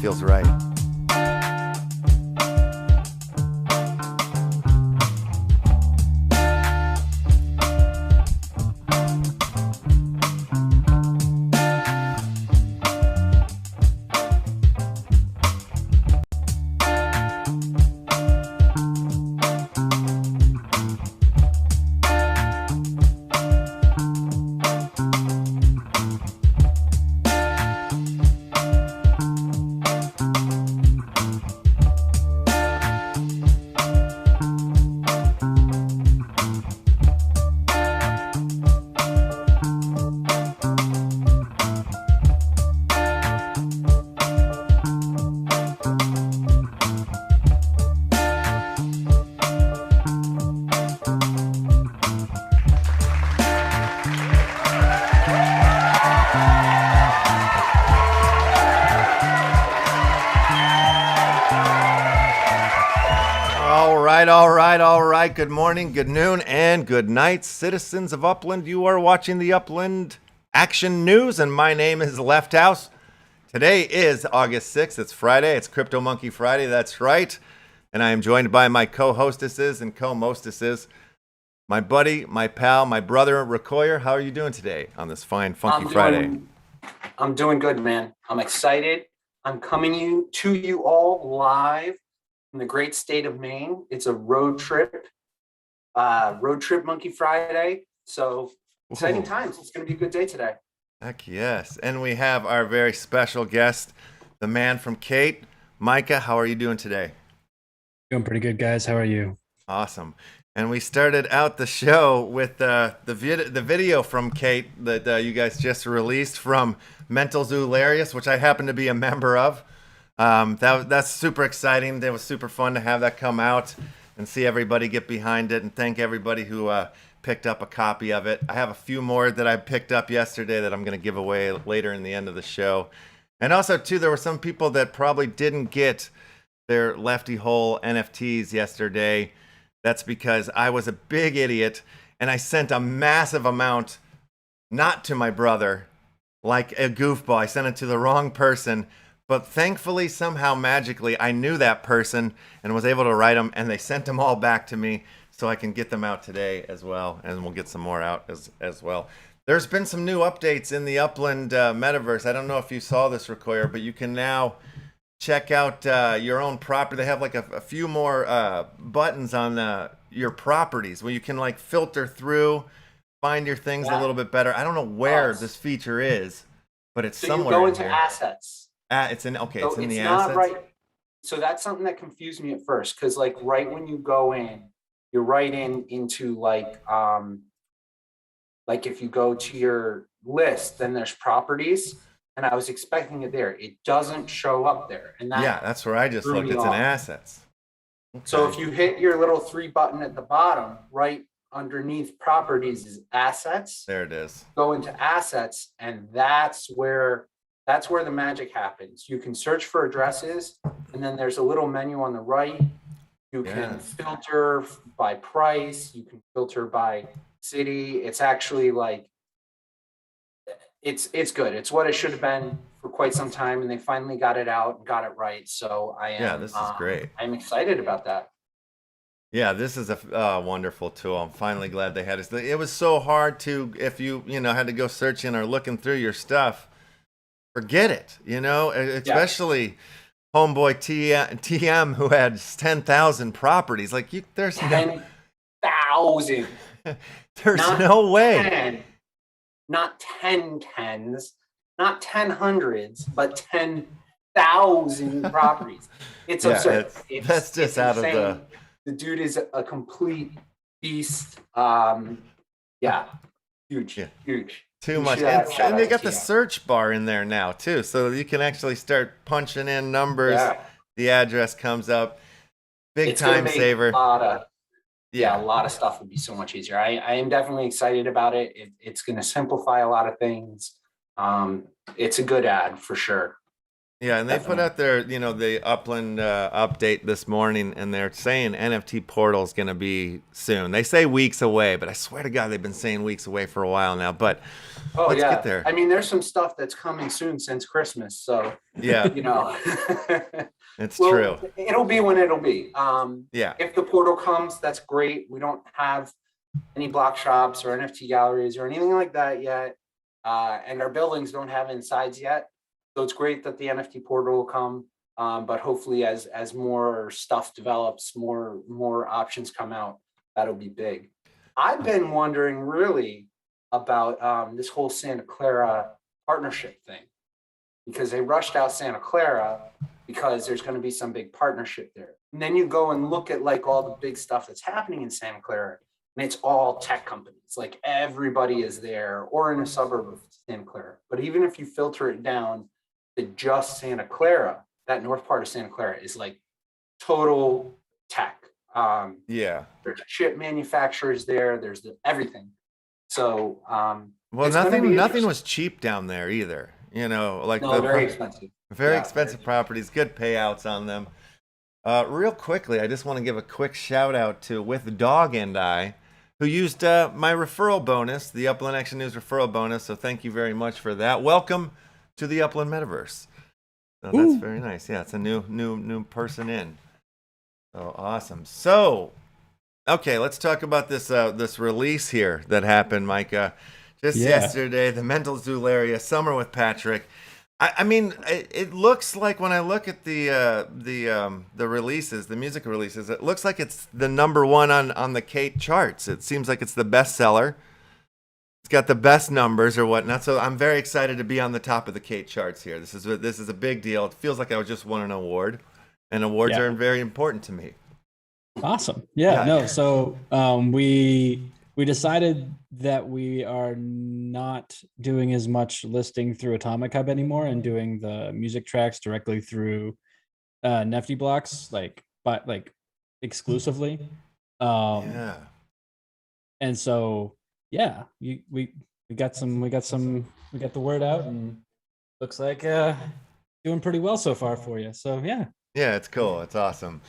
feels right. All right. Good morning, good noon, and good night, citizens of Upland. You are watching the Upland Action News, and my name is LEFTHOUSE. Today is August 6th. It's Friday. It's CryptomonKey Friday. That's right. And I am joined by my co-hostesses and co-mostesses, my buddy, my pal, my brother, Rakoyer. How are you doing today on this fine, funky Friday? I'm doing good, man. I'm excited. I'm coming to you all live in the great state of Maine. It's a road trip Monkey Friday. So exciting times. It's going to be a good day today. Heck yes. And we have our very special guest, the man from Kate. Micah, how are you doing today? Doing pretty good, guys. How are you? Awesome. And we started out the show with the video from Kate that you guys just released from Mental Zoolarius, which I happen to be a member of. That's super exciting. It was super fun to have that come out and see everybody get behind it, and thank everybody who picked up a copy of it. I have a few more that I picked up yesterday that I'm going to give away later in the end of the show. And also, too, there were some people that probably didn't get their Lefty Hole NFTs yesterday. That's because I was a big idiot, and I sent a massive amount not to my brother, like a goofball. I sent it to the wrong person. But thankfully, somehow, magically, I knew that person and was able to write them, and they sent them all back to me so I can get them out today as well, and we'll get some more out as well. There's been some new updates in the Upland Metaverse. I don't know if you saw this, Rakoyer, but you can now check out your own property. They have like a few more buttons on your properties where you can like filter through, find your things a little bit better. I don't know where this feature is, but it's somewhere. So you go into assets. It's in the assets. Not right. So that's something that confused me at first, because like right when you go in, you're right into like if you go to your list, then there's properties, and I was expecting it there. It doesn't show up there, and that's where I just looked. It's in assets. Okay. So if you hit your little 3 button at the bottom, right underneath properties is assets. There it is. Go into assets, and that's where the magic happens. You can search for addresses, and then there's a little menu on the right. You can filter by price. You can filter by city. It's actually like, it's good. It's what it should have been for quite some time, and they finally got it out and got it right. So this is great. I'm excited about that. Yeah, this is a wonderful tool. I'm finally glad they had it. It was so hard to, if you had to go searching or looking through your stuff, forget it, especially homeboy TM who had 10,000 properties. Like there's 10,000. There's no way. 10, not 10 tens, not 10 hundreds, but 10,000 properties. It's absurd. That's just out insane. of the dude is a complete beast. Huge. Too much. And they got the search bar in there now, too. So you can actually start punching in numbers. Yeah. The address comes up. Big time saver. A lot of stuff would be so much easier. I am definitely excited about it. It's going to simplify a lot of things. It's a good ad for sure. Yeah, and they put Definitely. out their, the Upland update this morning, and they're saying NFT portal is going to be soon. They say weeks away, but I swear to God, they've been saying weeks away for a while now. But Oh let's get yeah. there. I mean, there's some stuff that's coming soon since Christmas. So, Yeah, you know, it's well, true. it'll be when it'll be. Yeah, If the portal comes, that's great. We don't have any block shops or NFT galleries or anything like that yet. And our buildings don't have insides yet. So it's great that the NFT portal will come. But hopefully as more stuff develops, more options come out, that'll be big. I've been wondering really about this whole Santa Clara partnership thing, because they rushed out Santa Clara because there's going to be some big partnership there. And then you go and look at like all the big stuff that's happening in Santa Clara, and it's all tech companies. Like everybody is there or in a suburb of Santa Clara. But even if you filter it down to just Santa Clara, that north part of Santa Clara is like total tech. yeah. There's chip manufacturers there. There's everything. So Well, it's going to be nothing interesting. was cheap down there either. Like No, very expensive. very Yeah, expensive properties, good payouts on them. Real quickly, I just want to give a quick shout out to With Dog and I, who used my referral bonus, the Upland Action News Referral bonus. So thank you very much for that. Welcome to the Upland Metaverse. So that's very nice. Yeah, it's a new person in. So awesome. So, okay, let's talk about this release here that happened, Micah. Just yesterday, the Mental Zoolaria Summer with Patrick. I mean, it looks like when I look at the releases, the music releases, it looks like it's the #1 on the Kate charts. It seems like it's the bestseller. It's got the best numbers or whatnot. So I'm very excited to be on the top of the Kate charts here. This is a big deal. It feels like I just won an award, and awards are very important to me. Awesome. Yeah. No. So we decided that we are not doing as much listing through Atomic Hub anymore and doing the music tracks directly through NFT blocks, like exclusively. Yeah. And so yeah, we got the word out, and looks like doing pretty well so far for you. So yeah. Yeah, it's cool. It's awesome.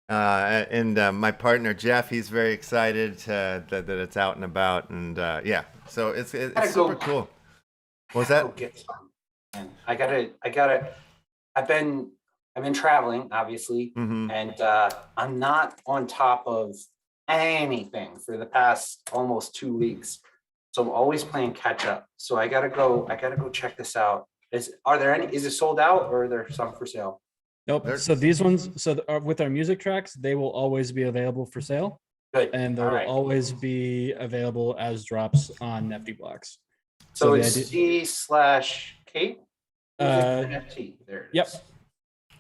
And my partner Jeff, he's very excited that it's out and about, and yeah, so it's super cool. What was that? Get some. And I gotta. I've been traveling, obviously, and I'm not on top of anything for the past almost 2 weeks, so I'm always playing catch up. So I gotta go check this out. Is it sold out, or are there some for sale? Nope. So these ones, with our music tracks, they will always be available for sale. Good. And they'll always be available as drops on NFT blocks. So it's C/Kate NFT. There it is.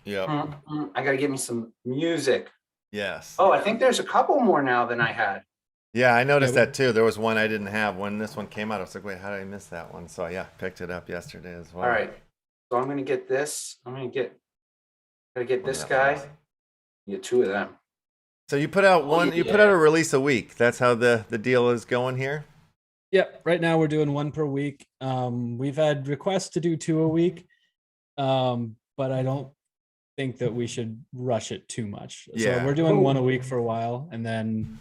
Yep. I gotta get me some music. Yes. Oh, I think there's a couple more now than I had. Yeah, I noticed that too. There was one I didn't have when this one came out. I was like, wait, how did I miss that one? So yeah, picked it up yesterday as well. All right. So I'm gonna get this. Gotta get this guy. Get 2 of them. So you put out you put out a release a week. That's how the deal is going here? Yep. Right now we're doing 1 per week. We've had requests to do 2 a week. But I don't think that we should rush it too much. Yeah. So we're doing 1 a week for a while, and then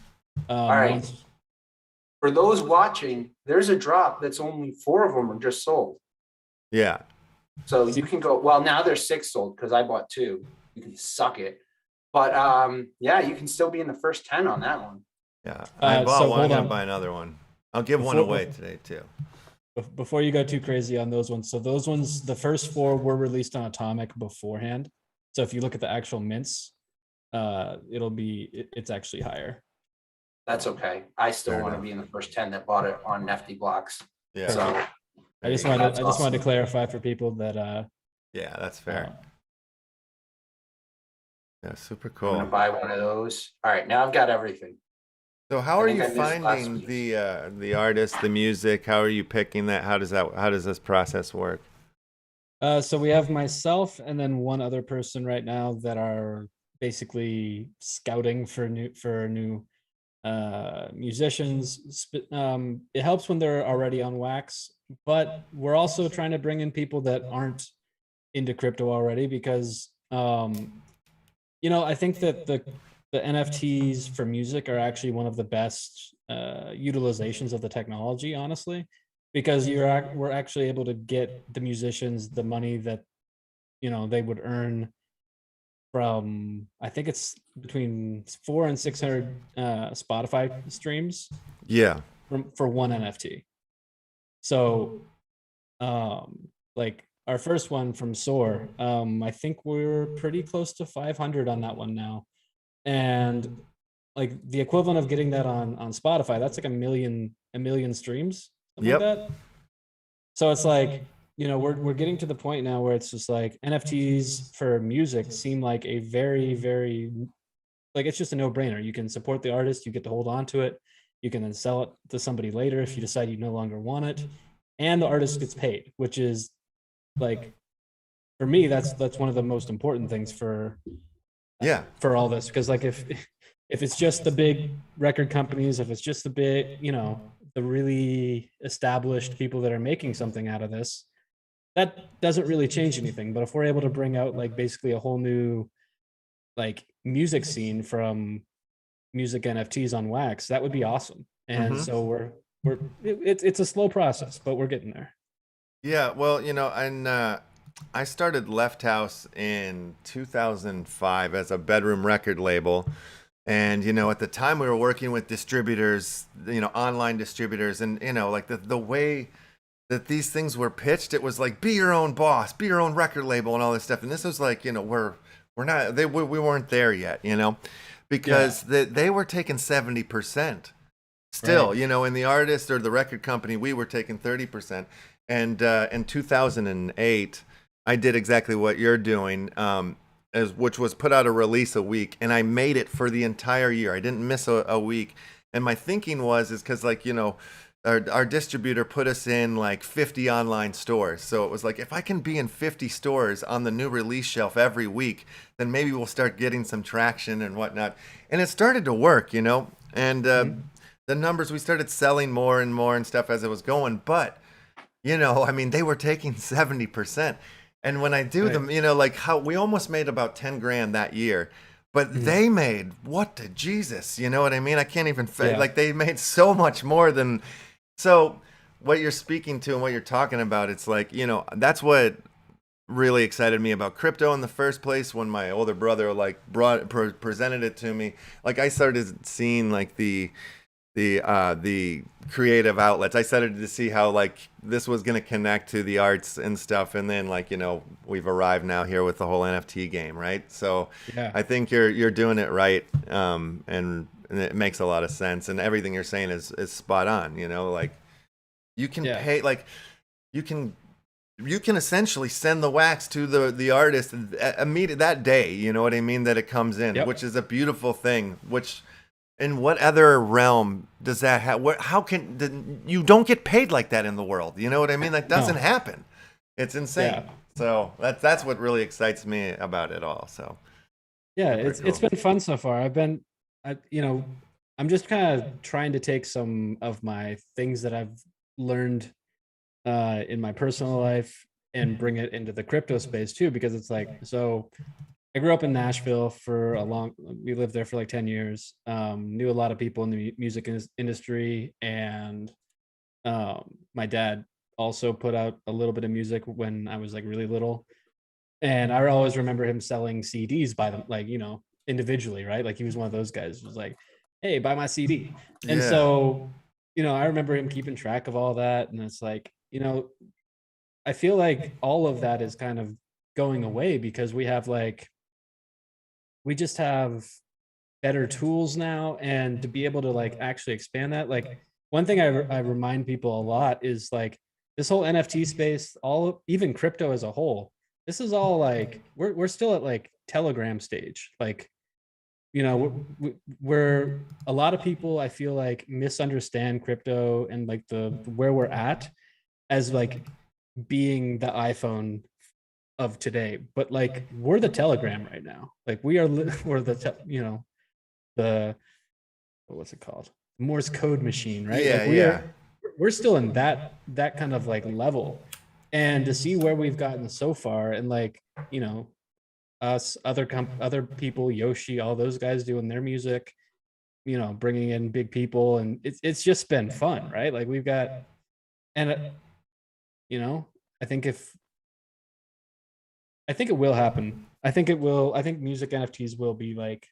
all right. For those watching, there's a drop that's only 4 of them are just sold. Yeah. So you can go, well, now there's 6 sold because I bought 2. You can suck it. But yeah, you can still be in the first 10 on that one. Yeah. I bought one. I'm going to buy another one. I'll give one away today too. Before you go too crazy on those ones. So those ones, the first 4 were released on Atomic beforehand. So if you look at the actual mints, it's actually higher. That's okay. I still want to be in the first 10 that bought it on NFT blocks. Yeah. So I just wanted to clarify for people that yeah, that's fair. Yeah, super cool. I'm gonna buy one of those. All right, now I've got everything. So how are you finding the artists, the music? How are you picking that? How does this process work? So we have myself and then one other person right now that are basically scouting for new musicians. It helps when they're already on Wax, but we're also trying to bring in people that aren't into crypto already because I think that the NFTs for music are actually one of the best utilizations of the technology, honestly, because we're actually able to get the musicians the money that they would earn from, I think it's between 400 and 600 Spotify streams Yeah. for one NFT. So like our first one from Soar, I think we're pretty close to 500 on that one now. And like the equivalent of getting that on Spotify, that's like a million streams, something like that. So it's like, we're getting to the point now where it's just like NFTs for music seem like a very, very, like, it's just a no-brainer. You can support the artist, you get to hold on to it, you can then sell it to somebody later if you decide you no longer want it, and the artist gets paid, which is like, for me, that's one of the most important things for all this, because like if it's just the big record companies, if it's just the big, the really established people that are making something out of this, that doesn't really change anything. But if we're able to bring out like basically a whole new like music scene from music NFTs on Wax, that would be awesome. And so it's a slow process, but we're getting there. Yeah, well, and I started LEFTHOUSE in 2005 as a bedroom record label. And, at the time we were working with distributors, online distributors, and, like the way that these things were pitched, it was like, be your own boss, be your own record label and all this stuff. And this was like, we're not, we weren't there yet, because they were taking 70% still, right. In the artist or the record company, we were taking 30%. And in 2008, I did exactly what you're doing, which was put out a release a week, and I made it for the entire year. I didn't miss a week. And my thinking is because, like, our distributor put us in like 50 online stores. So it was like, if I can be in 50 stores on the new release shelf every week, then maybe we'll start getting some traction and whatnot. And it started to work, and the numbers, we started selling more and more and stuff as it was going. But, they were taking 70%. And when I do them, like how we almost made about 10 grand that year, but they made, what to Jesus, you know what I mean? I can't even, like they made so much more than, so what you're speaking to and what you're talking about, it's like, that's what really excited me about crypto in the first place. When my older brother like presented it to me, like I started seeing like the creative outlets. I started to see how like this was going to connect to the arts and stuff, and then like we've arrived now here with the whole NFT game, right? So I think you're doing it right, and it makes a lot of sense, and everything you're saying is spot on. Like you can pay, like you can essentially send the wax to the artist immediately that day. You know what I mean? That it comes in, which is a beautiful thing. Which, in what other realm does that have? How can you don't get paid like that in the world? You know what I mean? That doesn't happen. It's insane. Yeah. So that's what really excites me about it all. So it's been fun so far. I'm just kind of trying to take some of my things that I've learned in my personal life and bring it into the crypto space too, because it's like, so I grew up in Nashville we lived there for like 10 years, knew a lot of people in the music industry, and my dad also put out a little bit of music when I was like really little. And I always remember him selling CDs by them, like, individually, right? Like he was one of those guys who was like, hey, buy my CD. And so, I remember him keeping track of all that. And it's like, I feel like all of that is kind of going away because we just have better tools now. And to be able to like actually expand that, like one thing I remind people a lot is like this whole NFT space, even crypto as a whole, this is all like, we're still at like Telegram stage. Like, we're a lot of people, I feel like, misunderstand crypto and like where we're at as like being the iPhone of today, but like we're the Telegram right now. Like we're the what's it called, Morse code machine, right? We're still in that kind of like level. And to see where we've gotten so far, and like, you know, us, other people, Yoshi, all those guys doing their music, you know, bringing in big people, and it's just been fun, right? Like we've got, and you know, I think it will happen. I think music NFTs will be like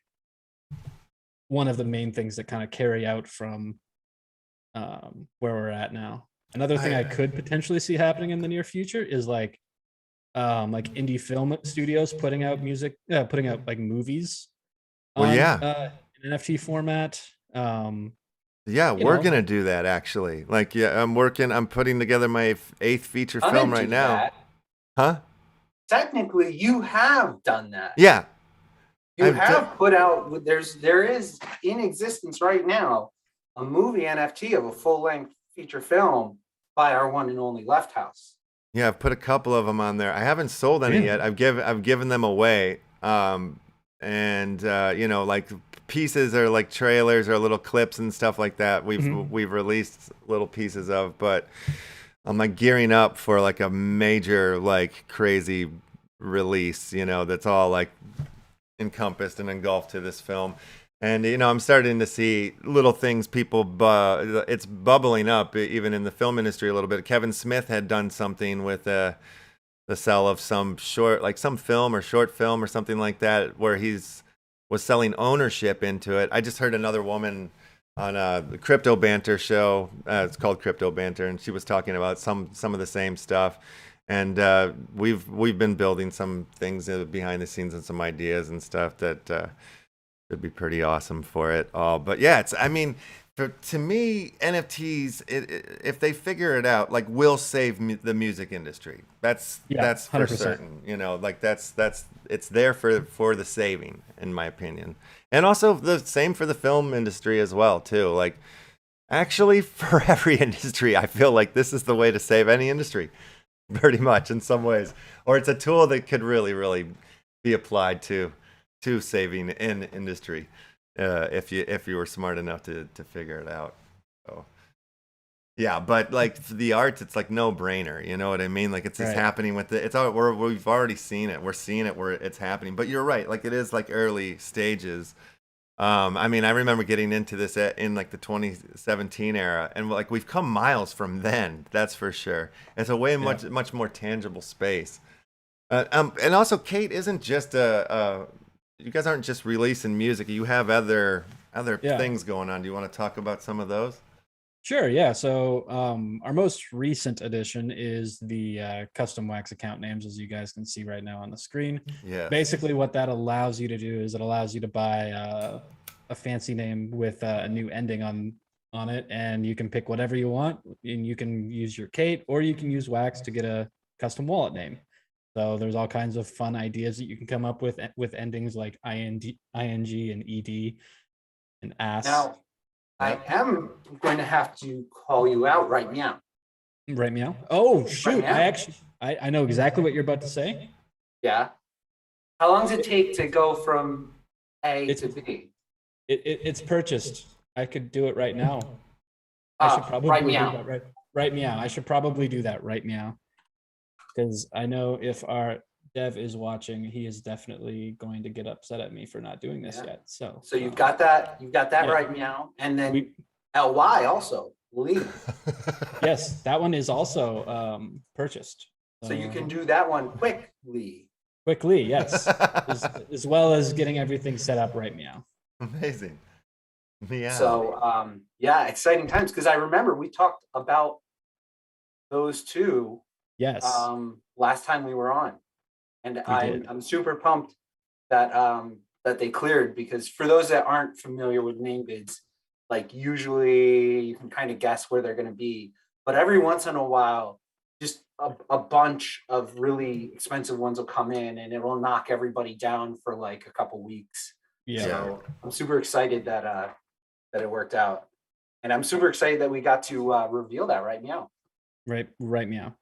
one of the main things that kind of carry out from where we're at now. Another thing I could potentially see happening in the near future is like indie film studios putting out music, putting out like movies on in NFT format. Yeah, we're gonna do that actually. Like, yeah, I'm putting together my 8th feature film right now. That. Huh? Technically, you have done that. Yeah. You have put out, there is in existence right now a movie NFT of a full-length feature film by our one and only LEFTHOUSE. Yeah, I've put a couple of them on there. I haven't sold any yet. I've given them away. You know, like pieces or like trailers or little clips and stuff like that. We've released little pieces of, but I'm like gearing up for like a major like crazy release, you know, that's all like encompassed and engulfed to this film. And you know, I'm starting to see little things it's bubbling up even in the film industry a little bit. Kevin Smith had done something with the sell of some some film or short film or something like that, where was selling ownership into it. I just heard another woman on the Crypto Banter show. It's called Crypto Banter, and she was talking about some of the same stuff. And we've been building some things behind the scenes and some ideas and stuff that would be pretty awesome for it all. But yeah, to me, NFTs, if they figure it out, like, will save the music industry. That's for 100%. Certain. You know, like it's there for the saving, in my opinion. And also the same for the film industry as well, too. Like, actually, for every industry, I feel like this is the way to save any industry, pretty much in some ways. Or it's a tool that could really, really be applied to saving in industry, if you were smart enough to figure it out. So yeah, but like for the arts, it's like no brainer. You know what I mean? Like it's just happening with it. We've already seen it. We're seeing it where it's happening. But you're right. Like it is like early stages. I mean, I remember getting into this in like the 2017 era, and like we've come miles from then. That's for sure. It's a way much more tangible space. And also, Kate isn't just you guys aren't just releasing music. You have other things going on. Do you want to talk about some of those? Sure. Yeah. So our most recent addition is the custom wax account names, as you guys can see right now on the screen. Yeah. Basically, what that allows you to do is it allows you to buy a fancy name with a new ending on it, and you can pick whatever you want. And you can use your Kate, or you can use wax to get a custom wallet name. So there's all kinds of fun ideas that you can come up with endings like ing and ed and ass. Now, I am going to have to call you out right now. Right meow? Oh shoot! I know exactly what you're about to say. Yeah. How long does it take to go from A to B? It's purchased. I could do it right now. I should probably right meow. do that right meow. I should probably do that right meow. Because I know if our dev is watching, he is definitely going to get upset at me for not doing this yet. So you've got that right meow, and then LY also Lee. Yes, that one is also purchased. So you can do that one quickly. Quickly, yes, as well as getting everything set up right meow. Amazing. Yeah. So exciting times, because I remember we talked about those two. Yes. Last time we were on, and I'm super pumped that that they cleared, because for those that aren't familiar with name bids, like usually you can kind of guess where they're going to be, but every once in a while, just a bunch of really expensive ones will come in, and it will knock everybody down for like a couple weeks. Yeah. So I'm super excited that it worked out, and I'm super excited that we got to reveal that right meow. Right meow.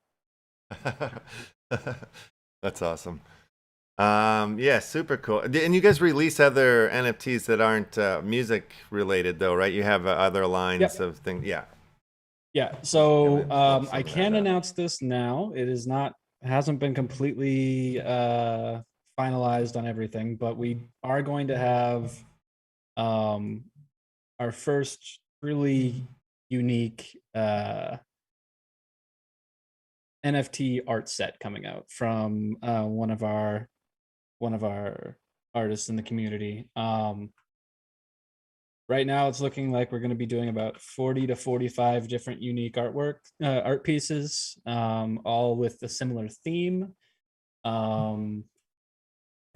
That's awesome. Yeah, super cool. And you guys release other NFTs that aren't music related though, right? You have other lines of things. Yeah. Yeah, so Gonna bump some I of that can up. announce this now. It is not, hasn't been completely finalized on everything, but we are going to have our first really unique NFT art set coming out from one of our artists in the community. Right now, it's looking like we're going to be doing about 40 to 45 different unique art pieces, all with a similar theme. From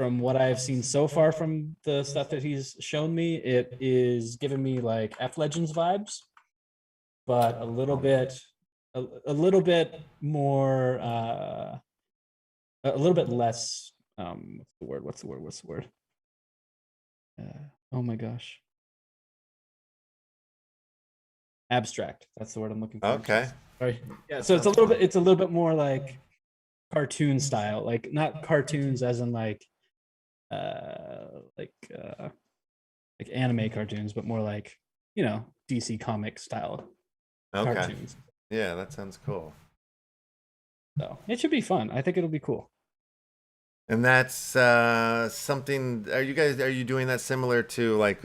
what I've seen so far from the stuff that he's shown me, it is giving me like F Legends vibes, but a little bit more, a little bit less. What's the word? Oh my gosh. Abstract. That's the word I'm looking for. Okay. Sorry. Yeah. So it's a little bit more like cartoon style, like not cartoons as in like anime cartoons, but more like, you know, DC comic style cartoons. Yeah, that sounds cool. So it should be fun. I think it'll be cool. And that's something. Are you doing that similar to like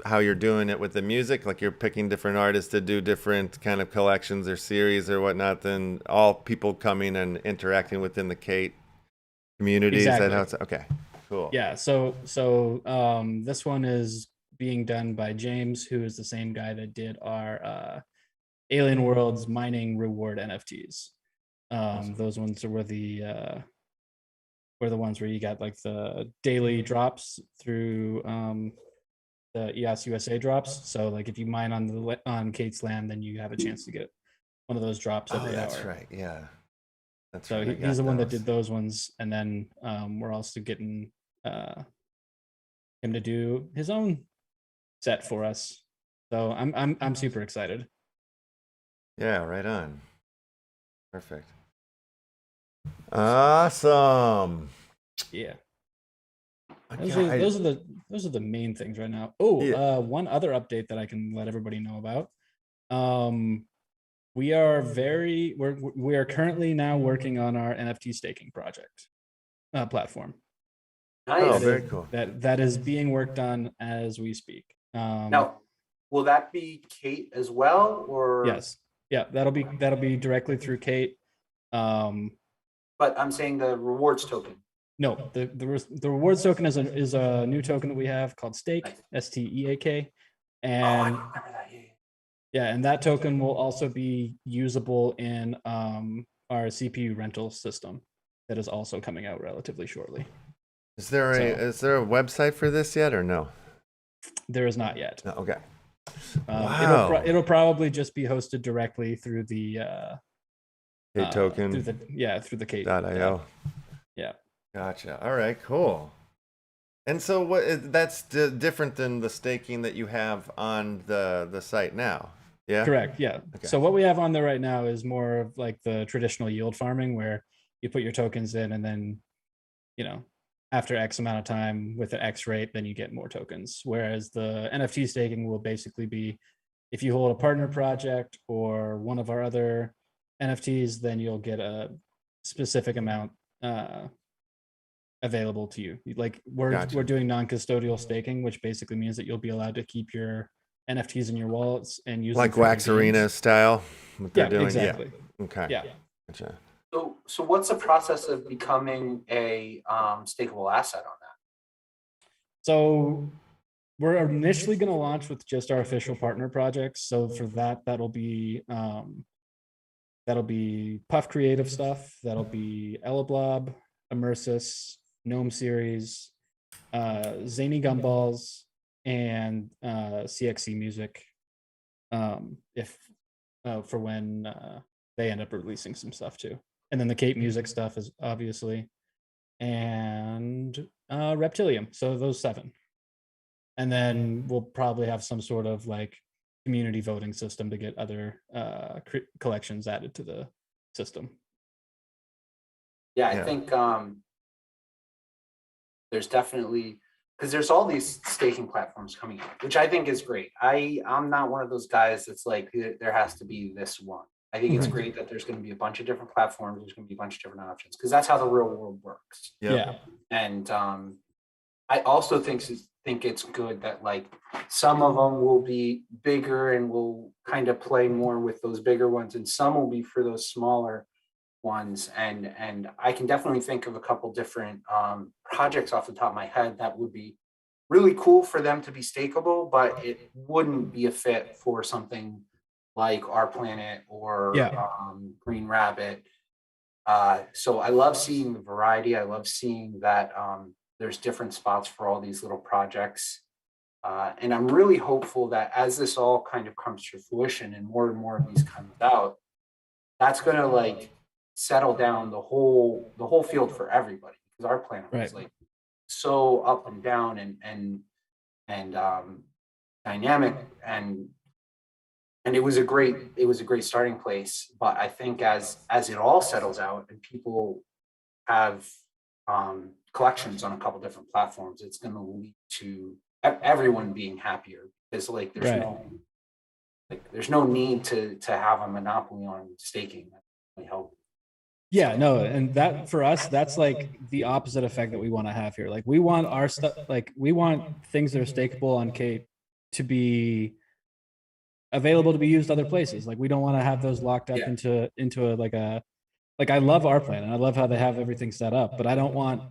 how you're doing it with the music? Like you're picking different artists to do different kind of collections or series or whatnot. Then all people coming and interacting within the Kate community. Exactly. Is that how it's okay? Cool. Yeah. So this one is being done by James, who is the same guy that did our Alien Worlds mining reward NFTs. Those ones were the ones where you got like the daily drops through the EOS USA drops. So like if you mine on Kate's land, then you have a chance to get one of those drops every hour. That's right. Yeah. That's So right. he's the one that did those ones, and then we're also getting him to do his own set for us. So I'm super excited. Yeah. Right on. Perfect. Awesome. Yeah. Okay, Those are the main things right now. Oh, Yeah. one other update that I can let everybody know about. We are we are currently now working on our NFT staking project platform. Nice. very cool. That is being worked on as we speak. Now, will that be Kate as well, or? Yes, yeah, that'll be directly through Kate. But I'm saying the rewards token. No, the rewards token is a new token that we have called Stake, STEAK, and I remember that. yeah, and that token will also be usable in our CPU rental system that is also coming out relatively shortly. Is there a website for this yet or no? There is not yet. No, okay. Wow. It'll probably just be hosted directly through the Kate token. through the Kate .io. Yeah. Gotcha. All right, cool. And so that's different than the staking that you have on the site now. Yeah. Correct. Yeah. Okay. So what we have on there right now is more of like the traditional yield farming where you put your tokens in and then, you know, after X amount of time with an X rate, then you get more tokens. Whereas the NFT staking will basically be if you hold a partner project or one of our other NFTs, then you'll get a specific amount available to you. Like we're doing non-custodial staking, which basically means that you'll be allowed to keep your NFTs in your wallets and use like Wax Arena style. What they're doing. Exactly. Yeah. Okay. Yeah. Gotcha. So what's the process of becoming a stakeable asset on that? So we're initially going to launch with just our official partner projects. So for that, that'll be Puff Creative stuff. That'll be Elablob, Immersus, Gnome Series, Zany Gumballs, and CXC Music. If for when they end up releasing some stuff too. And then the Kate Music stuff is obviously, and Reptilium. So those 7. And then we'll probably have some sort of like community voting system to get other collections added to the system. Yeah, I think there's definitely because there's all these staking platforms coming out, which I think is great. I'm not one of those guys that's like, there has to be this one. I think it's great that there's going to be a bunch of different platforms. There's going to be a bunch of different options, because that's how the real world works. Yeah. And I also think it's good that like some of them will be bigger and will kind of play more with those bigger ones, and some will be for those smaller ones. And I can definitely think of a couple different projects off the top of my head that would be really cool for them to be stakeable, but it wouldn't be a fit for something like Our Planet or Green Rabbit. So I love seeing the variety. I love seeing that there's different spots for all these little projects. And I'm really hopeful that as this all kind of comes to fruition and more of these comes out, that's going to like settle down the whole field for everybody, because Our Planet was like so up and down and dynamic, and it was a great starting place. But I think as it all settles out and people have collections on a couple different platforms, it's going to lead to everyone being happier, because like there's no need to have a monopoly on staking. That really help. Yeah, no, and that for us, that's like the opposite effect that we want to have here. Like we want our stuff, like we want things that are stakeable on Kate to be available to be used other places. Like we don't want to have those locked up into like I love Our Planet and I love how they have everything set up, but I don't want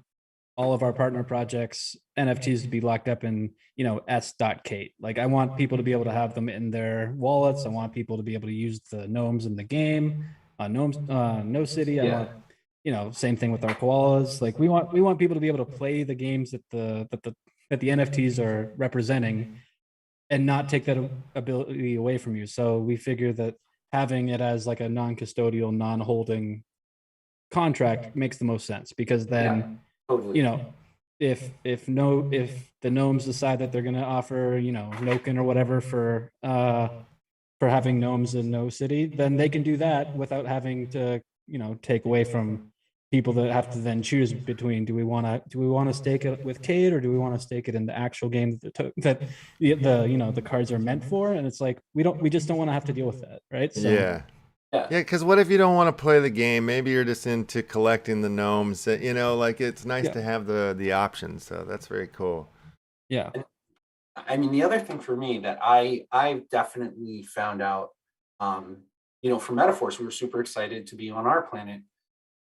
all of our partner projects NFTs to be locked up in, you know, s.kate. Like I want people to be able to have them in their wallets. I want people to be able to use the gnomes in the game. No City. I want, you know, same thing with our koalas. Like we want people to be able to play the games that the NFTs are representing, and not take that ability away from you. So we figure that having it as like a non-custodial, non-holding contract makes the most sense, because then you know, if the gnomes decide that they're going to offer, you know, Noken or whatever for having gnomes in No City, then they can do that without having to, you know, take away from people that have to then choose between, do we want to stake it with Cade, or do we want to stake it in the actual game that the cards are meant for? And it's like we just don't want to have to deal with that, right? So, yeah, because what if you don't want to play the game? Maybe you're just into collecting the gnomes. You know, like it's nice to have the options. So that's very cool. Yeah. I mean, the other thing for me that I've definitely found out, you know, for METAVERSE, we were super excited to be on Our Planet,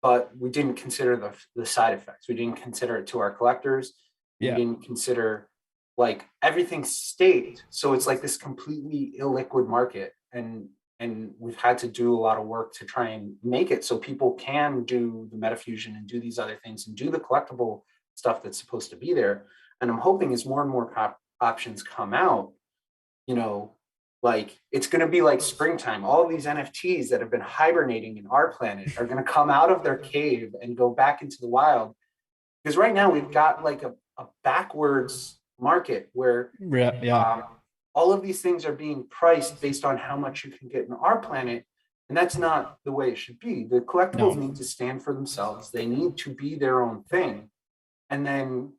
but we didn't consider the side effects. We didn't consider it to our collectors. We didn't consider like everything staked. So it's like this completely illiquid market. And we've had to do a lot of work to try and make it so people can do the MetaFusion and do these other things and do the collectible stuff that's supposed to be there. And I'm hoping as more and more options come out, you know, like it's going to be like springtime. All of these NFTs that have been hibernating in Our Planet are going to come out of their cave and go back into the wild. Because right now we've got like a backwards market where all of these things are being priced based on how much you can get in Our Planet. And that's not the way it should be. The collectibles need to stand for themselves. They need to be their own thing. And then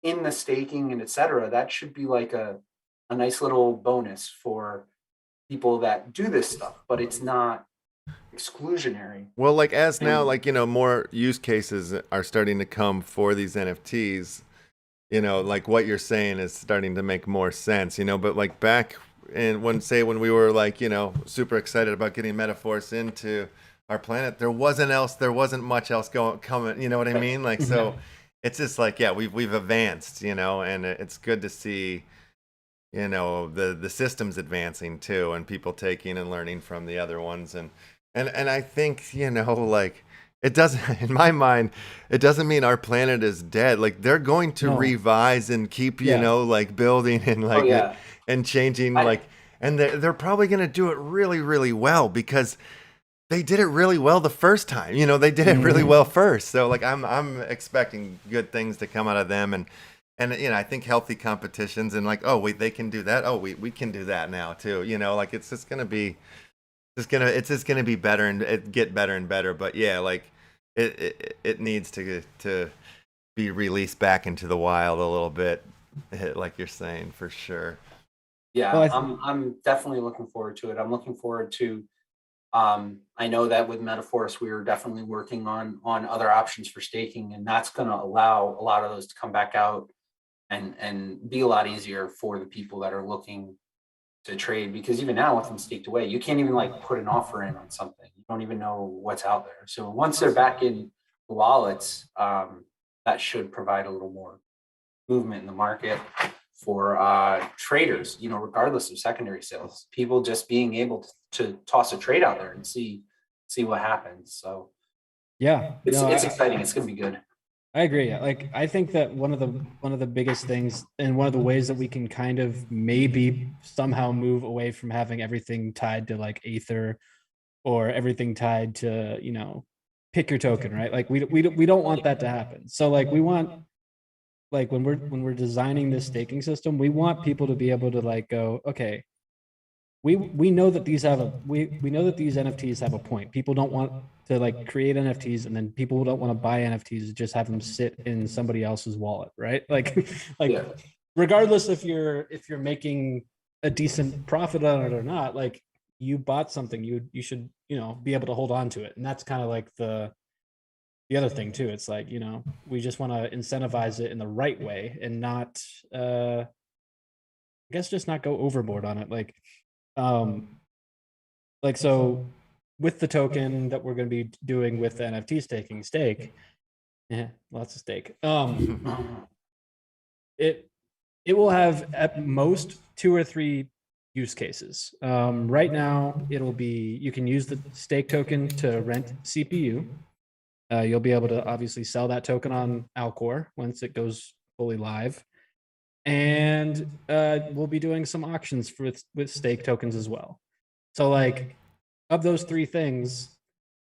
in the staking and et cetera, that should be like a nice little bonus for people that do this stuff, but it's not exclusionary. Well, like as now, like, you know, more use cases are starting to come for these NFTs. You know, like what you're saying is starting to make more sense, you know, but like back in when we were like, you know, super excited about getting METAVERSE into Our Planet, there wasn't much else coming, you know what I mean? Like, so it's just like, yeah, we've advanced, you know, and it's good to see, you know, the systems advancing too, and people taking and learning from the other ones. And I think, you know, like, it doesn't, in my mind, it doesn't mean Our Planet is dead. Like they're going to revise and keep, you know, like building and like and changing, and they're probably going to do it really, really well, because they did it really well the first time. You know, they did it really well first. So like I'm expecting good things to come out of them, and you know, I think healthy competitions and like, oh wait, they can do that. Oh, we can do that now too. You know, like it's just going to be. It's just gonna be better and get better and better. But yeah, like it needs to be released back into the wild a little bit, like you're saying, for sure. Yeah, Well, I'm definitely looking forward to it. I'm looking forward to, I know that with METAVERSE, we are definitely working on other options for staking, and that's going to allow a lot of those to come back out and be a lot easier for the people that are looking to trade, because even now with them staked away, you can't even like put an offer in on something. You don't even know what's out there. So once they're back in the wallets, that should provide a little more movement in the market for traders, you know, regardless of secondary sales, people just being able to toss a trade out there and see what happens. So yeah, no, it's exciting. It's going to be good. I agree. Like, I think that one of the biggest things and one of the ways that we can kind of maybe somehow move away from having everything tied to like Aether or everything tied to, you know, pick your token, right? Like we don't want that to happen. So like we want, like when we're designing this staking system, we want people to be able to like go, okay, we know that these have a we know that these NFTs have a point. People don't want to like create NFTs and then people don't want to buy NFTs, just have them sit in somebody else's wallet, right? Like like Yeah. regardless if you're making a decent profit on it or not, like you bought something, you should, you know, be able to hold on to it. And that's kind of like the other thing too. It's like, you know, we just want to incentivize it in the right way and not I guess just not go overboard on it. Like so with the token that we're going to be doing with the NFT staking, yeah, lots of stake. It will have at most 2 or 3 use cases. Right now, it'll be, you can use the stake token to rent CPU. You'll be able to obviously sell that token on Alcor once it goes fully live. And we'll be doing some auctions with stake tokens as well. So like of those 3 things,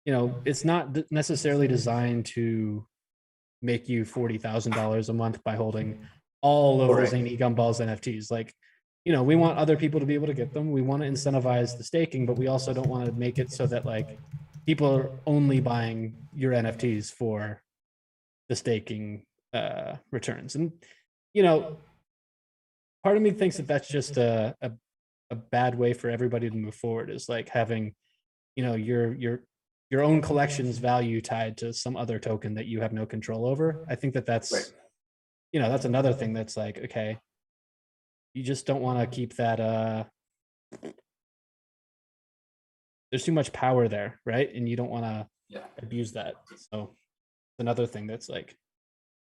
you know, it's not necessarily designed to make you $40,000 a month by holding all of the Zany Gumballs NFTs. Like, you know, we want other people to be able to get them. We want to incentivize the staking, but we also don't want to make it so that like people are only buying your NFTs for the staking returns. And, you know, part of me thinks that that's just a bad way for everybody to move forward, is like having, you know, your own collection's value tied to some other token that you have no control over. I think that that's, you know, that's another thing that's like, okay, you just don't want to keep that, there's too much power there, right? And you don't want to abuse that. So another thing that's like,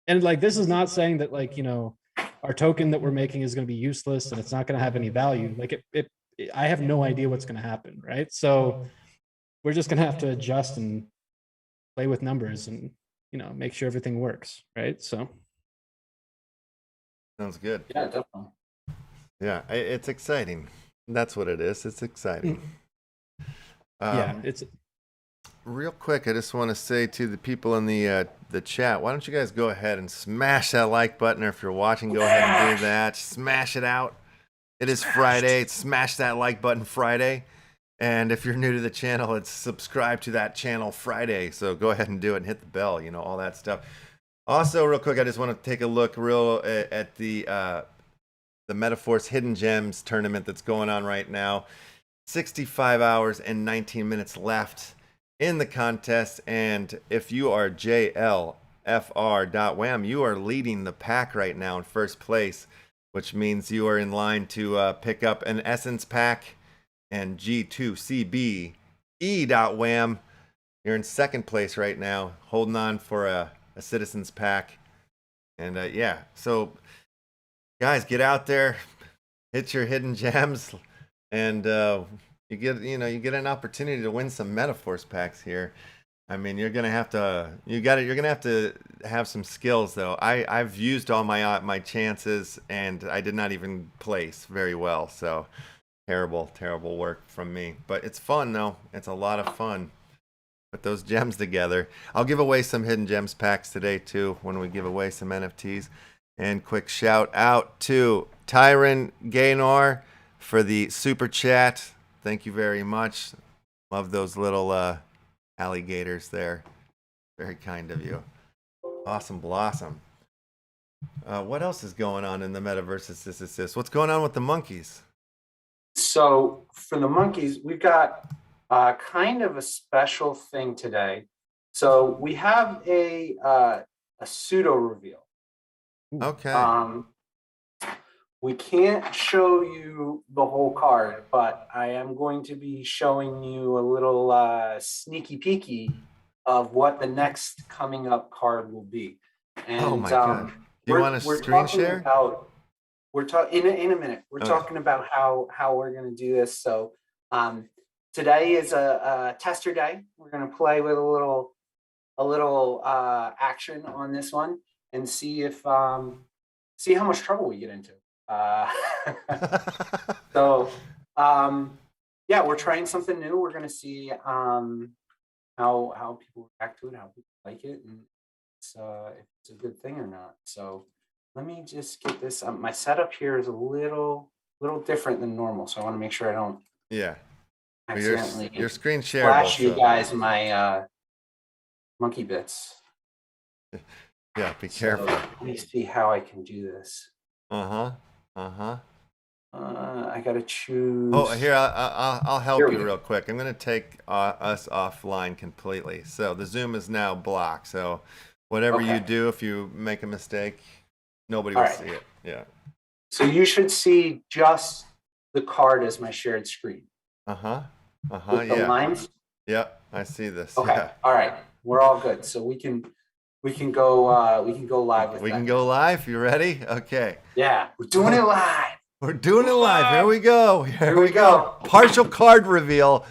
and like, this is not saying that like, you know, our token that we're making is going to be useless and it's not going to have any value. Like I have no idea what's going to happen, right? So we're just going to have to adjust and play with numbers and, you know, make sure everything works, right? So Sounds good. Yeah, definitely. Yeah, it's exciting. That's what it is. It's exciting. Yeah, it's real quick. I just want to say to the people in the chat, why don't you guys go ahead and smash that like button, or if you're watching, go ahead and do that. Smash it out. It is Friday. It's Smash That Like Button Friday. And if you're new to the channel, it's subscribe to that channel Friday. So go ahead and do it and hit the bell, you know, all that stuff. Also, real quick, I just want to take a look at the METAVERSE Hidden Gems tournament that's going on right now. 65 hours and 19 minutes left in the contest. And if you are JLFR.wham, you are leading the pack right now in first place, which means you are in line to pick up an Essence pack. And G2CB E.211, you're in second place right now, holding on for a Citizens pack. And yeah, so guys, get out there, hit your hidden gems, and you get an opportunity to win some METAVERSE packs here. I mean, you're gonna have to have some skills though. I've used all my chances, and I did not even place very well. So terrible work from me. But it's fun though. It's a lot of fun. Put those gems together. I'll give away some hidden gems packs today too when we give away some NFTs. And quick shout out to Tyron Gaynor for the super chat. Thank you very much. Love those little alligators there. Very kind of you. Awesome blossom. What else is going on in the metaverse? What's going on with the monkeys? So for the monkeys, we've got kind of a special thing today. So we have a pseudo reveal. Okay. We can't show you the whole card, but I am going to be showing you a little sneaky peeky of what the next coming up card will be. And oh my God. Do you want to screen share? We're talking in a minute. We're talking about how we're going to do this. So today is a tester day. We're going to play with a little action on this one and see if see how much trouble we get into. So yeah, we're trying something new. We're going to see how people react to it, how people like it, and if it's a good thing or not. So let me just get this. My setup here is a little different than normal, so I want to make sure I don't accidentally your screen share flash you guys my monkey bits. Yeah, be careful. Let me see how I can do this. I gotta choose. Oh, here I'll help you real quick. I'm gonna take us offline completely. So the Zoom is now blocked. So whatever you do, if you make a mistake, nobody will see it. Yeah. So you should see just the card as my shared screen. Yeah. The lines. Yep, I see this. Okay. Yeah. All right. We're all good. So we can go live with We can go live. You ready? Okay. Yeah, we're doing it live. We're doing it live. Here we go. Here we go. Partial card reveal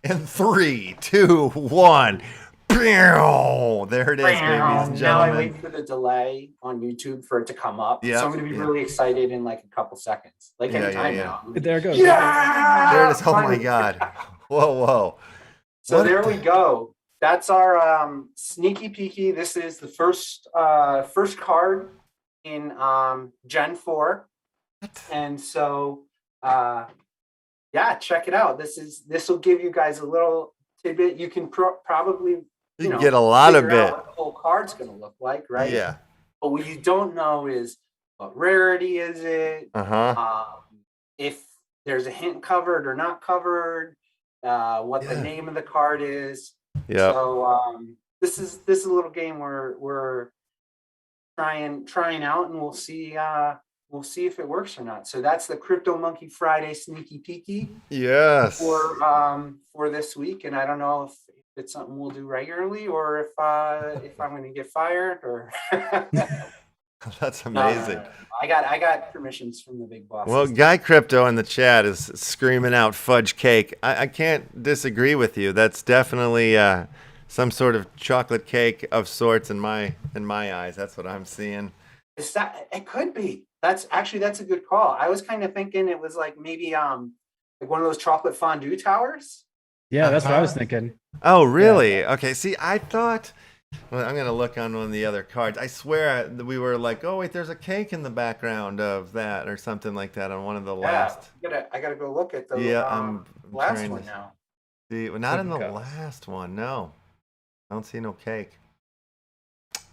in 3, 2, 1. There it is, ladies and gentlemen. Now I wait for the delay on YouTube for it to come up. Yeah. So I'm going to be really excited in like a couple seconds. Like anytime now. There it goes. Yeah! There it is. Oh my God. Whoa. So there we go. That's our sneaky peeky. This is the first card in Gen 4. And so yeah, check it out. This will give you guys a little tidbit. You can probably you can get a lot of it. What the whole card's going to look like, right? Yeah. But what you don't know is what rarity is it? If there's a hint covered or not covered, what the name of the card is. Yeah. So this is a little game we're trying out, and we'll see if it works or not. So that's the CryptomonKey Friday sneaky peeky. Yes. For this week, and I don't know if it's something we'll do regularly or if I'm going to get fired or. That's amazing. No. I got permissions from the big boss. Well, Guy Crypto in the chat is screaming out fudge cake. I can't disagree with you. That's definitely some sort of chocolate cake of sorts in my eyes. That's what I'm seeing. It could be. That's a good call. I was kind of thinking it was like maybe like one of those chocolate fondue towers. Yeah, that's what I was thinking. Oh, really? Yeah. Okay. See, I thought. Well, I'm gonna look on one of the other cards. I swear we were like, oh wait, there's a cake in the background of that or something like that on one of the last. I gotta go look at the I'm last one now. See, well, not in the last one. No, I don't see no cake.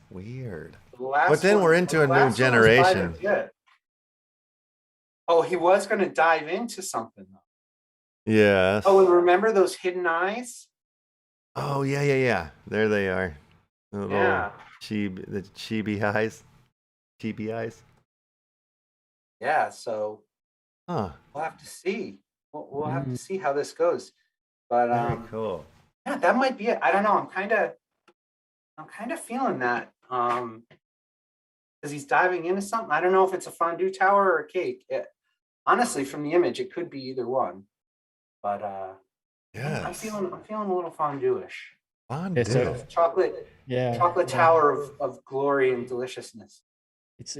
Weird. But then we're into a new generation. Oh, he was gonna dive into something though. Yes. Oh, and remember those hidden eyes? Oh yeah. There they are. The little chibi eyes. Chibi eyes. Yeah, so we'll have to see. We'll have to see how this goes. But very cool. Yeah, that might be it. I don't know. I'm kind of feeling that. Because he's diving into something. I don't know if it's a fondue tower or a cake. Honestly, from the image, it could be either one. But yes. I'm feeling a little fondue-ish. Fondue. Chocolate tower of glory and deliciousness. It's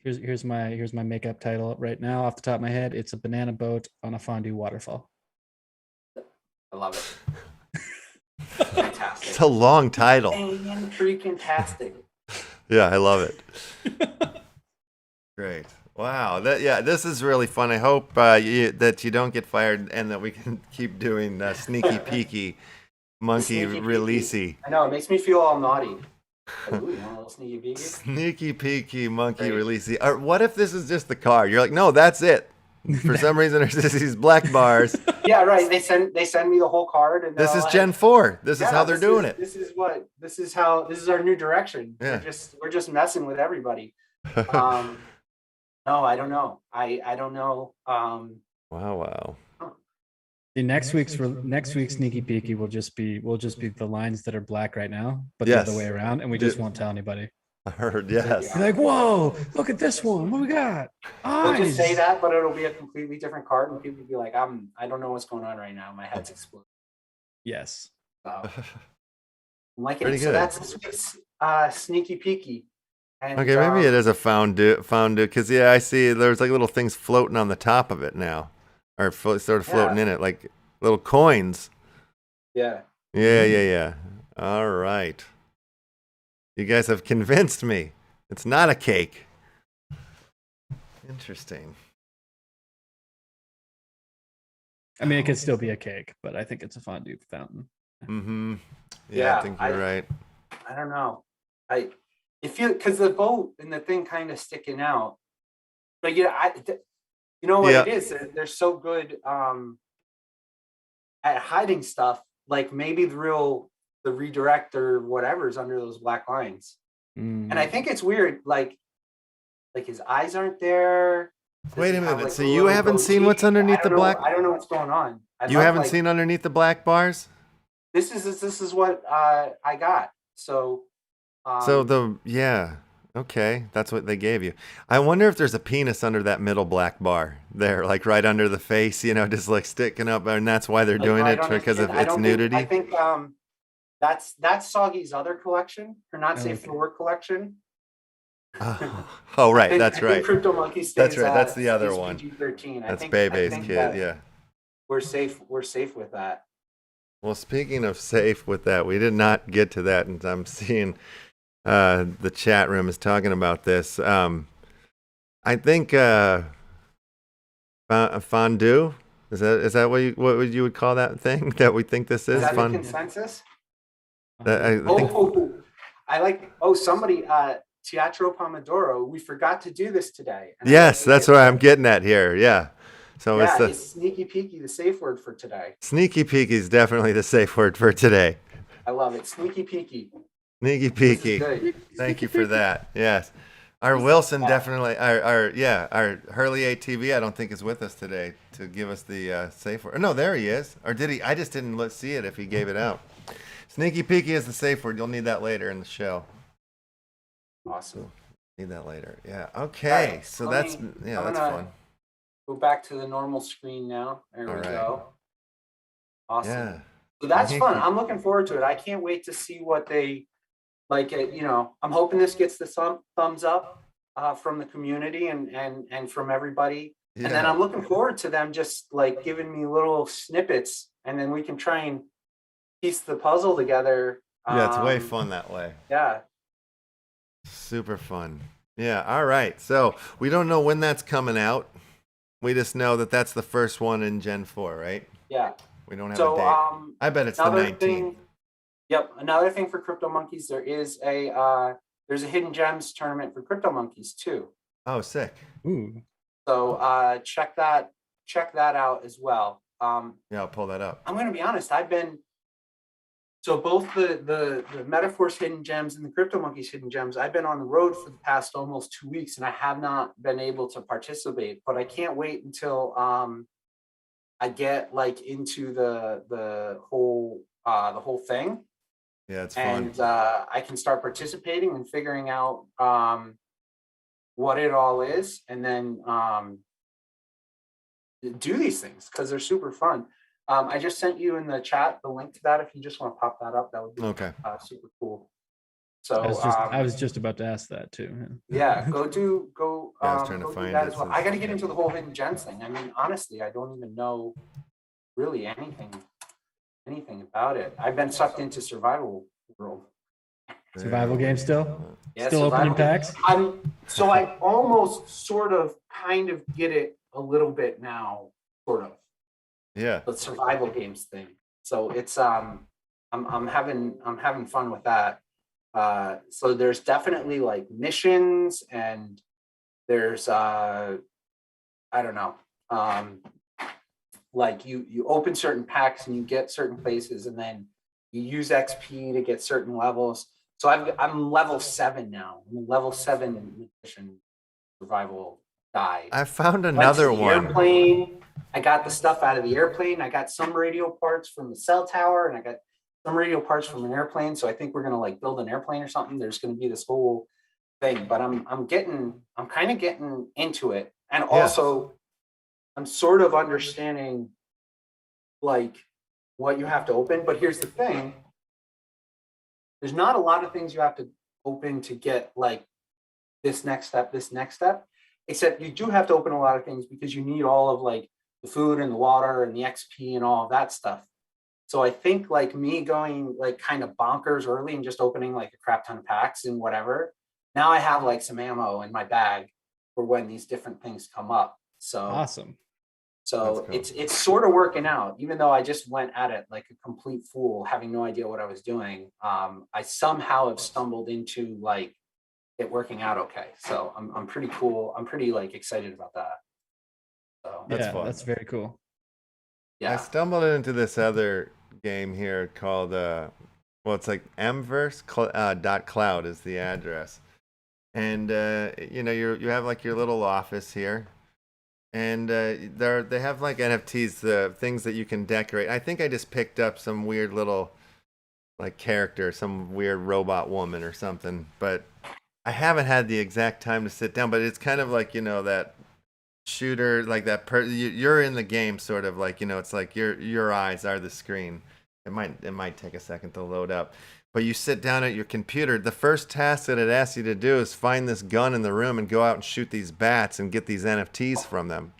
here's my makeup title right now off the top of my head. It's a banana boat on a fondue waterfall. I love it. Fantastic. It's a long title. Freaking tastic. Yeah, I love it. Great. Wow. This is really fun. I hope that you don't get fired and that we can keep doing sneaky peeky monkey releasey. I know, it makes me feel all naughty. Ooh, you want a little sneaky peeky? Sneaky peeky monkey Great. release. Or what if this is just the card? You're like, no, that's it. For some reason, there's just these black bars. Yeah, right. They send me the whole card, and This is like, Gen 4. This is yeah, how they're doing it. This is our new direction. Yeah. We're just messing with everybody. No, I don't know. I don't know. Wow. The next week's sneaky peeky will just be the lines that are black right now, but Yes. the other way around, and we just won't tell anybody. I heard, yes. You're like, whoa, look at this one. What we got? We'll just say Eyes. that, but it'll be a completely different card, and people will be like, I don't know what's going on right now. My head's exploding. Yes. So, I'm liking Pretty it. So good. that's this week's sneaky peeky. And, Okay, maybe it is a found because yeah, I see there's like little things floating on the top of it now, or sort of floating in it, like little coins. Yeah. Yeah. All right, you guys have convinced me. It's not a cake. Interesting. I mean, it could still be a cake, but I think it's a fondue fountain. Mm-hmm. Yeah, Yeah, I think you're right. I don't know. It feels because the boat and the thing kind of sticking out. But yeah, you know what it is? They're so good at hiding stuff. Like maybe the redirect or whatever is under those black lines. And I think it's weird. Like his eyes aren't there. Wait a minute. Like So you haven't seen what's underneath the black? I don't know what's going on. You haven't seen underneath the black bars? This is what I got. So. Okay, that's what they gave you. I wonder if there's a penis under that middle black bar there, like right under the face, just like sticking up, and that's why they're doing it because of its nudity. I think that's Soggy's other collection, her not safe for work collection. Oh, right, that's right. CryptomonKey That's right. That's the other one. PG-13. That's Bebe's kid. Yeah. We're safe with that. Well, speaking of safe with that, we did not get to that, and I'm seeing the chat room is talking about this. I think fondue is that what you would call that thing that we think this is? Is that the consensus? Somebody Teatro Pomodoro. We forgot to do this today. Yes, that's what I'm getting at here. Yeah. So it's sneaky peeky, the safe word for today. Sneaky peeky is definitely the safe word for today. I love it. Sneaky peeky. Sneaky peeky. Thank you for that. Yes. Our Wilson definitely, our Hurley ATV, I don't think is with us today to give us the safe word. No, there he is. Or did he? I just didn't see it if he gave it out. Sneaky peeky is the safe word. You'll need that later in the show. Awesome. Need that later. Yeah. Okay. Right. So that's fun. Go back to the normal screen now. There we go. Awesome. Yeah. So that's fun. I'm looking forward to it. I can't wait to see what they like. I'm hoping this gets the thumbs up from the community and from everybody. Yeah. And then I'm looking forward to them just like giving me little snippets, and then we can try and piece the puzzle together. Yeah, it's way fun that way. Yeah. Super fun. Yeah. All right. So we don't know when that's coming out. We just know that that's the first one in Gen 4, right? Yeah. We don't have a date. I bet it's the 19th. Another thing for CryptomonKeys, there's a hidden gems tournament for CryptomonKeys too. Oh, sick. Ooh. So check that out as well. Yeah, I'll pull that up. I'm going to be honest. So both the METAVERSE hidden gems and the CryptomonKeys hidden gems, I've been on the road for the past almost 2 weeks, and I have not been able to participate. But I can't wait until I get like into the whole thing. Yeah, it's fun. And I can start participating and figuring out what it all is, and then do these things because they're super fun. I just sent you in the chat the link to that. If you just want to pop that up, that would be super cool. So I was just about to ask that too. Yeah, go. I was trying to find it. Well. I got to get into the whole hidden gems thing. I mean, honestly, I don't even know really anything about it. I've been sucked into survival world. Survival game still? Yeah, still opening packs? So I almost sort of kind of get it a little bit now, sort of. Yeah. The survival games thing. So it's I'm having fun with that. So there's definitely like missions, and there's I don't know, like you open certain packs and you get certain places, and then you use XP to get certain levels. So I'm level 7 now. I'm a level 7 mission survival guy. I found Went to another the one. airplane. I got the stuff out of the airplane. I got some radio parts from the cell tower, and I got some radio parts from an airplane. So I think we're gonna like build an airplane or something. There's gonna be this whole thing, but I'm kind of getting into it, and Yeah. also I'm sort of understanding like what you have to open. But here's the thing: there's not a lot of things you have to open to get like this next step, except you do have to open a lot of things because you need all of like the food and the water and the XP and all of that stuff. So I think like me going like kind of bonkers early and just opening like a crap ton of packs and whatever, now I have like some ammo in my bag for when these different things come up. So Awesome. so That's cool. it's sort of working out, even though I just went at it like a complete fool, having no idea what I was doing. I somehow have stumbled into like it working out okay. So I'm pretty cool. I'm pretty like excited about that. So That's Yeah, fun. that's very cool. I yeah. stumbled into this other game here called well, it's like mverse .cloud is the address, and you know, you have like your little office here, and they have like NFTs, the things that you can decorate. I think I just picked up some weird little like character, some weird robot woman or something, but I haven't had the exact time to sit down. But it's kind of like, you know, that shooter, like that you're in the game, sort of like, you know, it's like your eyes are the screen. It might take a second to load up, but you sit down at your computer. The first task that it asks you to do is find this gun in the room and go out and shoot these bats and get these NFTs from them.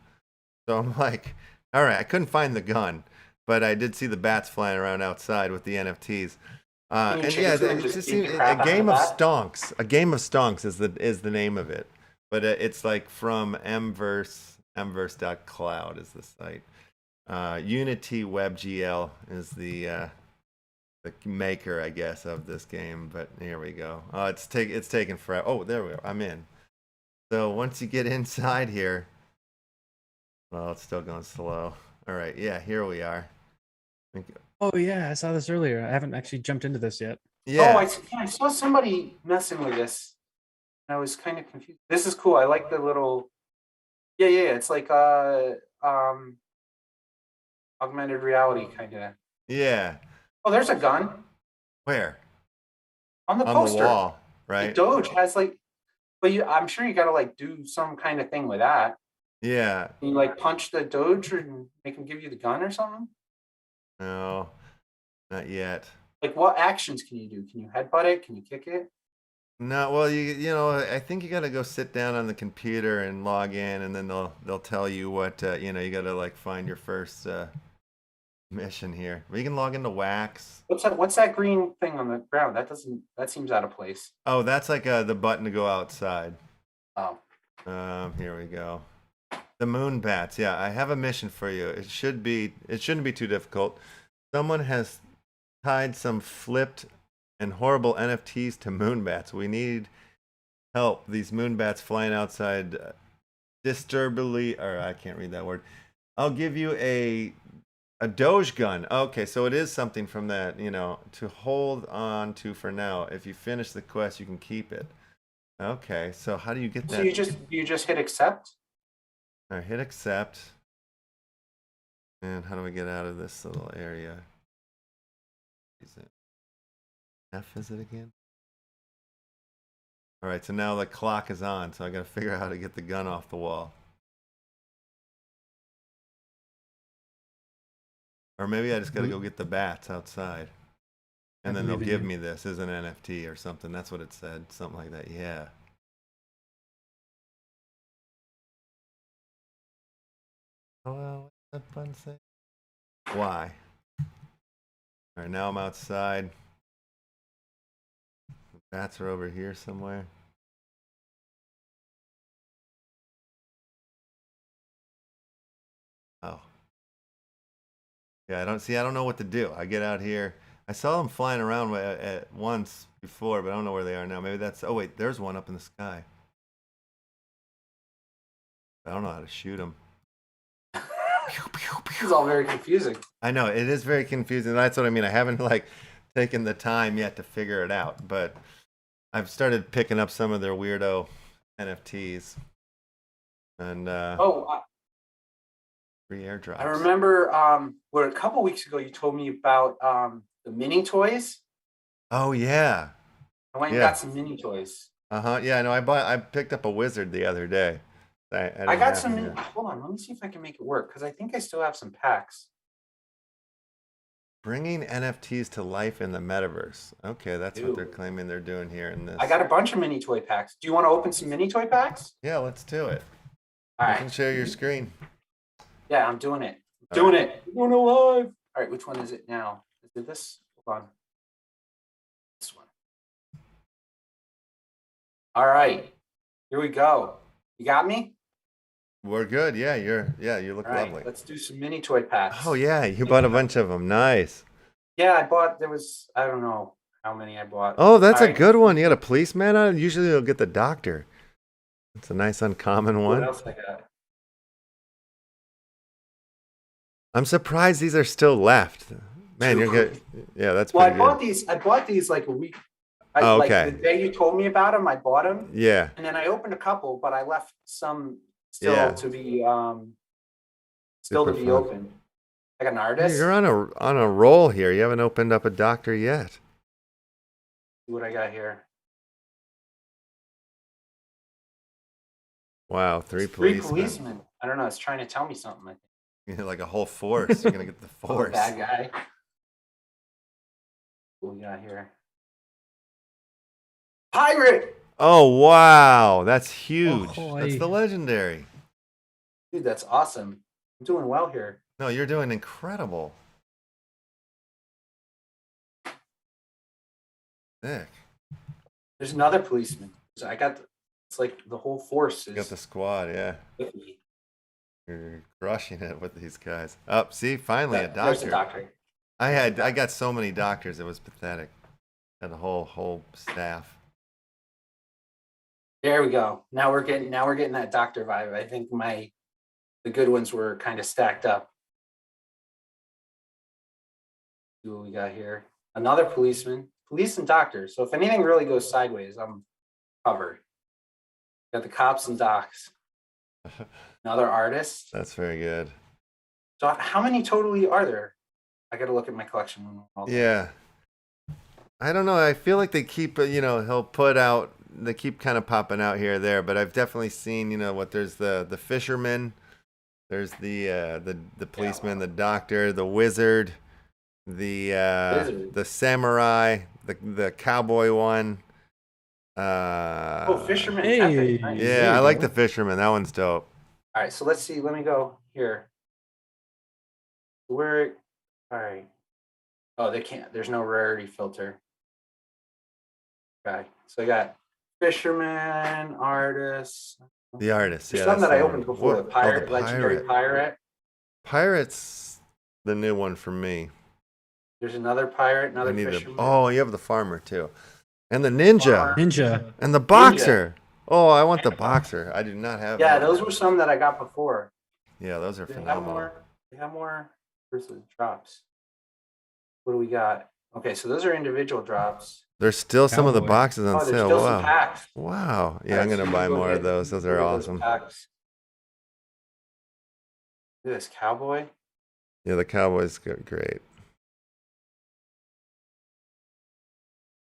So I'm like, all right, I couldn't find the gun, but I did see the bats flying around outside with the NFTs. Can you And yeah, chase them and it just just beat the seems, a crap out of game the of bat? stonks. A game of stonks is the name of it, but it's like from mverse.cloud is the site. Unity WebGL is the maker, I guess, of this game. But here we go. It's taking forever. Oh, there we go. I'm in. So once you get inside here, well, it's still going slow. All right, yeah, here we are. Oh yeah, I saw this earlier. I haven't actually jumped into this yet. Yeah. Oh, I saw somebody messing with this. I was kind of confused. This is cool. I like the little. Yeah. It's like augmented reality kind of. Yeah. Oh, there's a gun Where? on the On the poster. wall, The right? Doge has like, but I'm sure you got to like do some kind of thing with that. Yeah. Can you like punch the Doge and make him give you the gun or something? No, not yet. Like what actions can you do? Can you headbutt it? Can you kick it? No, well, you know, I think you got to go sit down on the computer and log in, and then they'll tell you what you know. You got to like find your first mission here. Well, you can log into Wax. What's that green thing on the ground? That seems out of place. Oh, that's like the button to go outside. Oh. Here we go. The moon bats. Yeah, I have a mission for you. It shouldn't be too difficult. Someone has tied some flipped and horrible NFTs to moon bats. We need help. These moon bats flying outside disturbingly, or I can't read that word. I'll give you a Doge gun. Okay, so it is something from that, you know, to hold on to for now. If you finish the quest, you can keep it. Okay, so how do you get that? So you just hit accept? All right, hit accept. And how do we get out of this little area? Is it F, is it again? All right, so now the clock is on, so I got to figure out how to get the gun off the wall. Or maybe I just got to go get the bats outside. And then they'll believe in give you. me this as an NFT or something. That's what it said. Something like that. Yeah. Oh, what's that button say? Why? All right, now I'm outside. The bats are over here somewhere. Oh. Yeah, I don't know what to do. I get out here. I saw them flying around at once before, but I don't know where they are now. Maybe that's. Oh wait, there's one up in the sky. I don't know how to shoot them. It's all very confusing. I know it is very confusing. That's what I mean. I haven't like taken the time yet to figure it out, but I've started picking up some of their weirdo NFTs and free airdrops. I remember a couple weeks ago you told me about the mini toys. Oh yeah. I went and got some mini toys. Yeah, I know. I picked up a wizard the other day. I got some. Hold on, let me see if I can make it work because I think I still have some packs. Bringing NFTs to life in the metaverse. Okay, that's what they're claiming they're doing here in this. I got a bunch of mini toy packs. Do you want to open some mini toy packs? Yeah, let's do it. All right. You can share your screen. Yeah, I'm doing it. Doing it live. All right, which one is it now? Is it this? Hold on. This one. All right, here we go. You got me? We're good. Yeah, you look lovely. Let's do some mini toy packs. Oh yeah, you bought a bunch of them. Nice. Yeah, I bought. I don't know how many I bought. Oh, that's a good one. You got a policeman on it? Usually you'll get the doctor. It's a nice uncommon one. What else I got? I'm surprised these are still left. Man, you're good. Yeah, that's well. pretty good. I bought these like a week. Okay. Like the day you told me about them, I bought them. Yeah. And then I opened a couple, but I left some still to be open. Like an artist. You're on a roll here. You haven't opened up a doctor yet. See what I got here. Wow, three policemen. policemen. I don't know. It's trying to tell me something. I think. You're like a whole force. You're gonna get the force. Bad guy. What we got here? Pirate. Oh wow, that's huge. Oh, that's the legendary. Dude, that's awesome. I'm doing well here. No, you're doing incredible. Sick. There's another policeman. So it's like the whole force You got is the squad, yeah. with me. You're crushing it with these guys. Up, see, finally a doctor. There's a doctor. I got so many doctors, it was pathetic. Had a whole staff. There we go. Now we're getting that doctor vibe. I think the good ones were kind of stacked up. See what we got here. Another policeman, police and doctors. So if anything really goes sideways, I'm covered. Got the cops and docs. Another artist. That's very good. So how many totally are there? I got to look at my collection. Yeah. I don't know. I feel like they keep, he'll put out, they keep kind of popping out here or there, but I've definitely seen, there's the fisherman, there's the policeman, the doctor, the wizard, the samurai, the cowboy one. Fisherman. Hey. Nice. Yeah, I like the fisherman. That one's dope. All right, so let's see. Let me go here. All right. Oh, they can't. There's no rarity filter. Okay, so I got fisherman, artist. The artist. There's Yeah, some that I opened before. The pirate, legendary pirate. Pirate's the new one for me. There's another pirate, another fisherman. You have the farmer too. And the ninja. Ninja. And the boxer. Oh, I want the boxer. I do not have Yeah, that. those were some that I got before. Yeah, those are phenomenal. They have more versus drops. What do we got? Okay, so those are individual drops. There's still some of the Cowboy. boxes on There's sale. still some Wow. packs. Wow. Yeah, I'm Alright, going to so buy go more get- of those. Those are go get awesome. packs. Look at this cowboy. Yeah, the Cowboys great.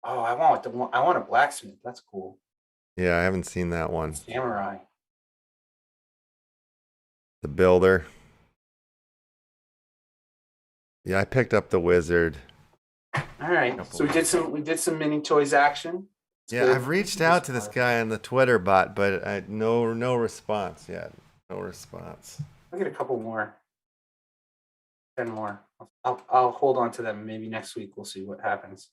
Oh, I want a blacksmith. That's cool. Yeah, I haven't seen that one. Samurai. The Builder. Yeah, I picked up the Wizard. All right. So we did some mini toys action. It's Yeah, good. I've reached out to this guy on the Twitter bot, but no response yet. No response. I'll get a couple more. 10 more. I'll hold on to them. Maybe next week we'll see what happens.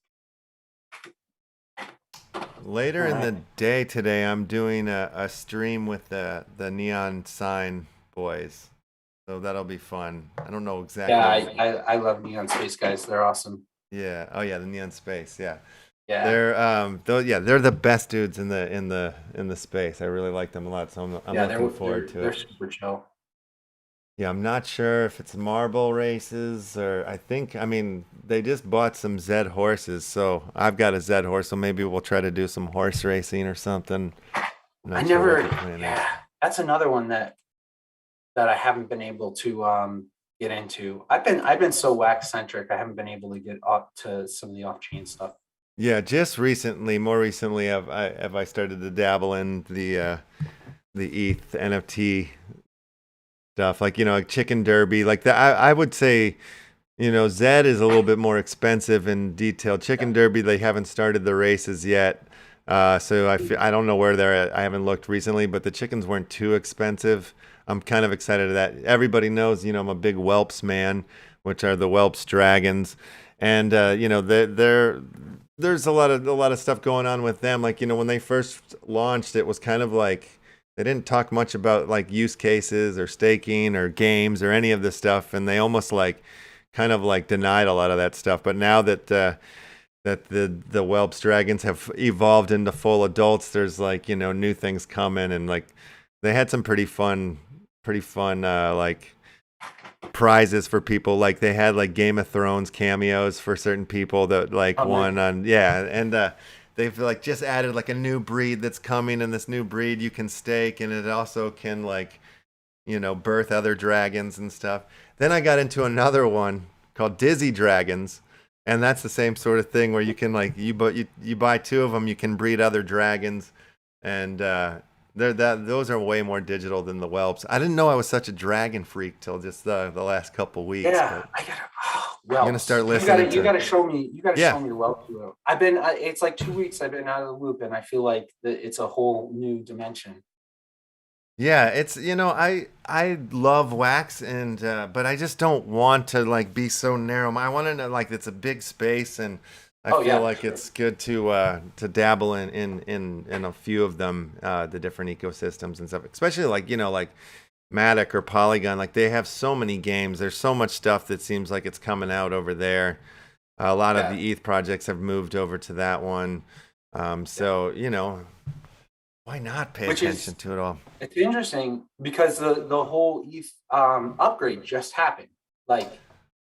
Later in the day today, I'm doing a stream with the Neon Sign boys. So that'll be fun. I don't know exactly. Yeah, I love Neon Space guys. They're awesome. Yeah. Oh yeah, the Neon Space. Yeah. Yeah. They're the best dudes in the space. I really like them a lot, so I'm Yeah, looking forward to they're it. super chill. Yeah, I'm not sure if it's marble races or I mean, they just bought some Zed horses, so I've got a Zed horse, so maybe we'll try to do some horse racing or something. I'm I not sure what never, the plan is. yeah, that's another one that I haven't been able to get into. I've been so wax centric. I haven't been able to get up to some of the off chain stuff. Yeah, just recently, more recently, have I started to dabble in the ETH NFT stuff, like like Chicken Derby, like that. I would say, Zed is a little bit more expensive and detailed. Chicken Derby, they haven't started the races yet, so I don't know where they're at. I haven't looked recently, but the chickens weren't too expensive. I'm kind of excited that everybody knows, I'm a big Whelps man, which are the Whelps dragons, and there's a lot of stuff going on with them. Like when they first launched, it was kind of like they didn't talk much about like use cases or staking or games or any of this stuff, and they almost like kind of like denied a lot of that stuff. But now that the Whelps dragons have evolved into full adults, there's like new things coming, and like they had some pretty fun like prizes for people. Like they had like Game of Thrones cameos for certain people that like Oh, won nice. on and they've like just added like a new breed that's coming, and this new breed you can stake, and it also can like birth other dragons and stuff. Then I got into another one called Dizzy Dragons, and that's the same sort of thing where you can like you buy two of them, you can breed other dragons, and those are way more digital than the whelps. I didn't know I was such a dragon freak till just the last couple weeks, Yeah, but I gotta I'm gonna Welps. start listening You to. gotta show me. You gotta Yeah, show me your Welps. I've been. It's like 2 weeks. I've been out of the loop, and I feel like it's a whole new dimension. yeah, it's I love wax, and but I just don't want to like be so narrow. I want to know like it's a big space, and I Oh feel yeah, for like sure. it's good to dabble in a few of them, the different ecosystems and stuff, especially like like Matic or Polygon. Like they have so many games. There's so much stuff that seems like it's coming out over there. A lot of the Yeah, ETH projects have moved over to that one. yeah. So why not pay Which attention is to it all? it's interesting because the whole ETH upgrade just happened like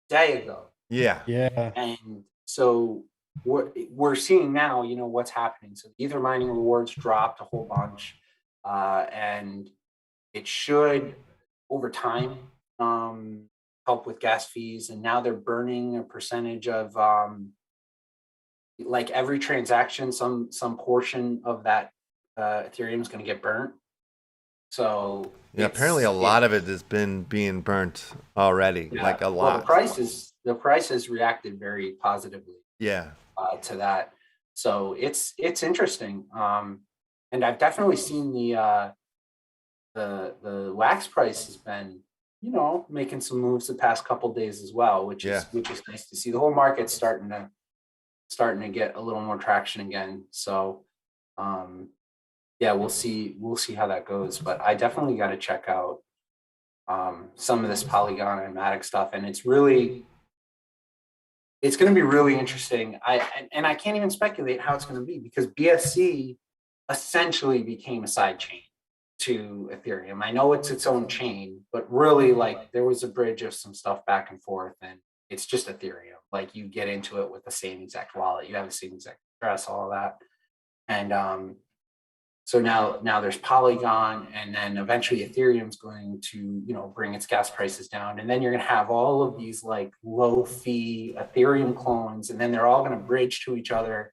day ago, Yeah. Yeah. and so we're seeing now. What's happening. So Ether mining rewards dropped a whole bunch, and it should over time help with gas fees, and now they're burning a percentage of like every transaction, some portion of that Ethereum is going to get burnt. So Yeah, apparently a lot of it has been being burnt already, yeah. like a Well, lot. the price has reacted very positively Yeah. to that. So it's interesting. And I've definitely seen the wax price has been making some moves the past couple days as well, Yeah. which is nice to see. The whole market's starting to get a little more traction again. So yeah, we'll see how that goes. But I definitely got to check out some of this Polygon and Matic stuff, and it's going to be really interesting. And I can't even speculate how it's going to be because BSC essentially became a side chain to Ethereum. I know it's its own chain, but really, like, there was a bridge of some stuff back and forth, and it's just Ethereum. Like, you get into it with the same exact wallet, you have the same exact address, all of that, and so now there's Polygon, and then eventually Ethereum's going to bring its gas prices down, and then you're going to have all of these like low fee Ethereum clones, and then they're all going to bridge to each other.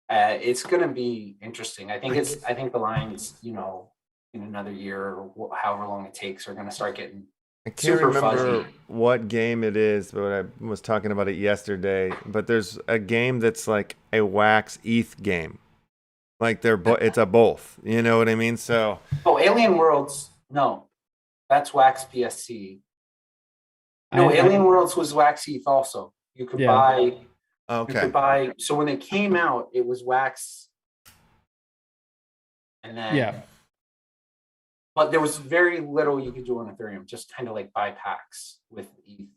It's going to be interesting. I think the lines, in another year or however long it takes, are going to start getting I can't super fuzzy. remember what game it is, but I was talking about it yesterday. But there's a game that's like a wax ETH game. Like it's a both. You know what I mean? So Oh, Alien Worlds, no, that's Wax BSC. No, I Alien Worlds was Wax ETH also. yeah. You okay, could buy. So when they came out, it was Wax, and then Yeah. but there was very little you could do on Ethereum. Just kind of like buy packs with ETH.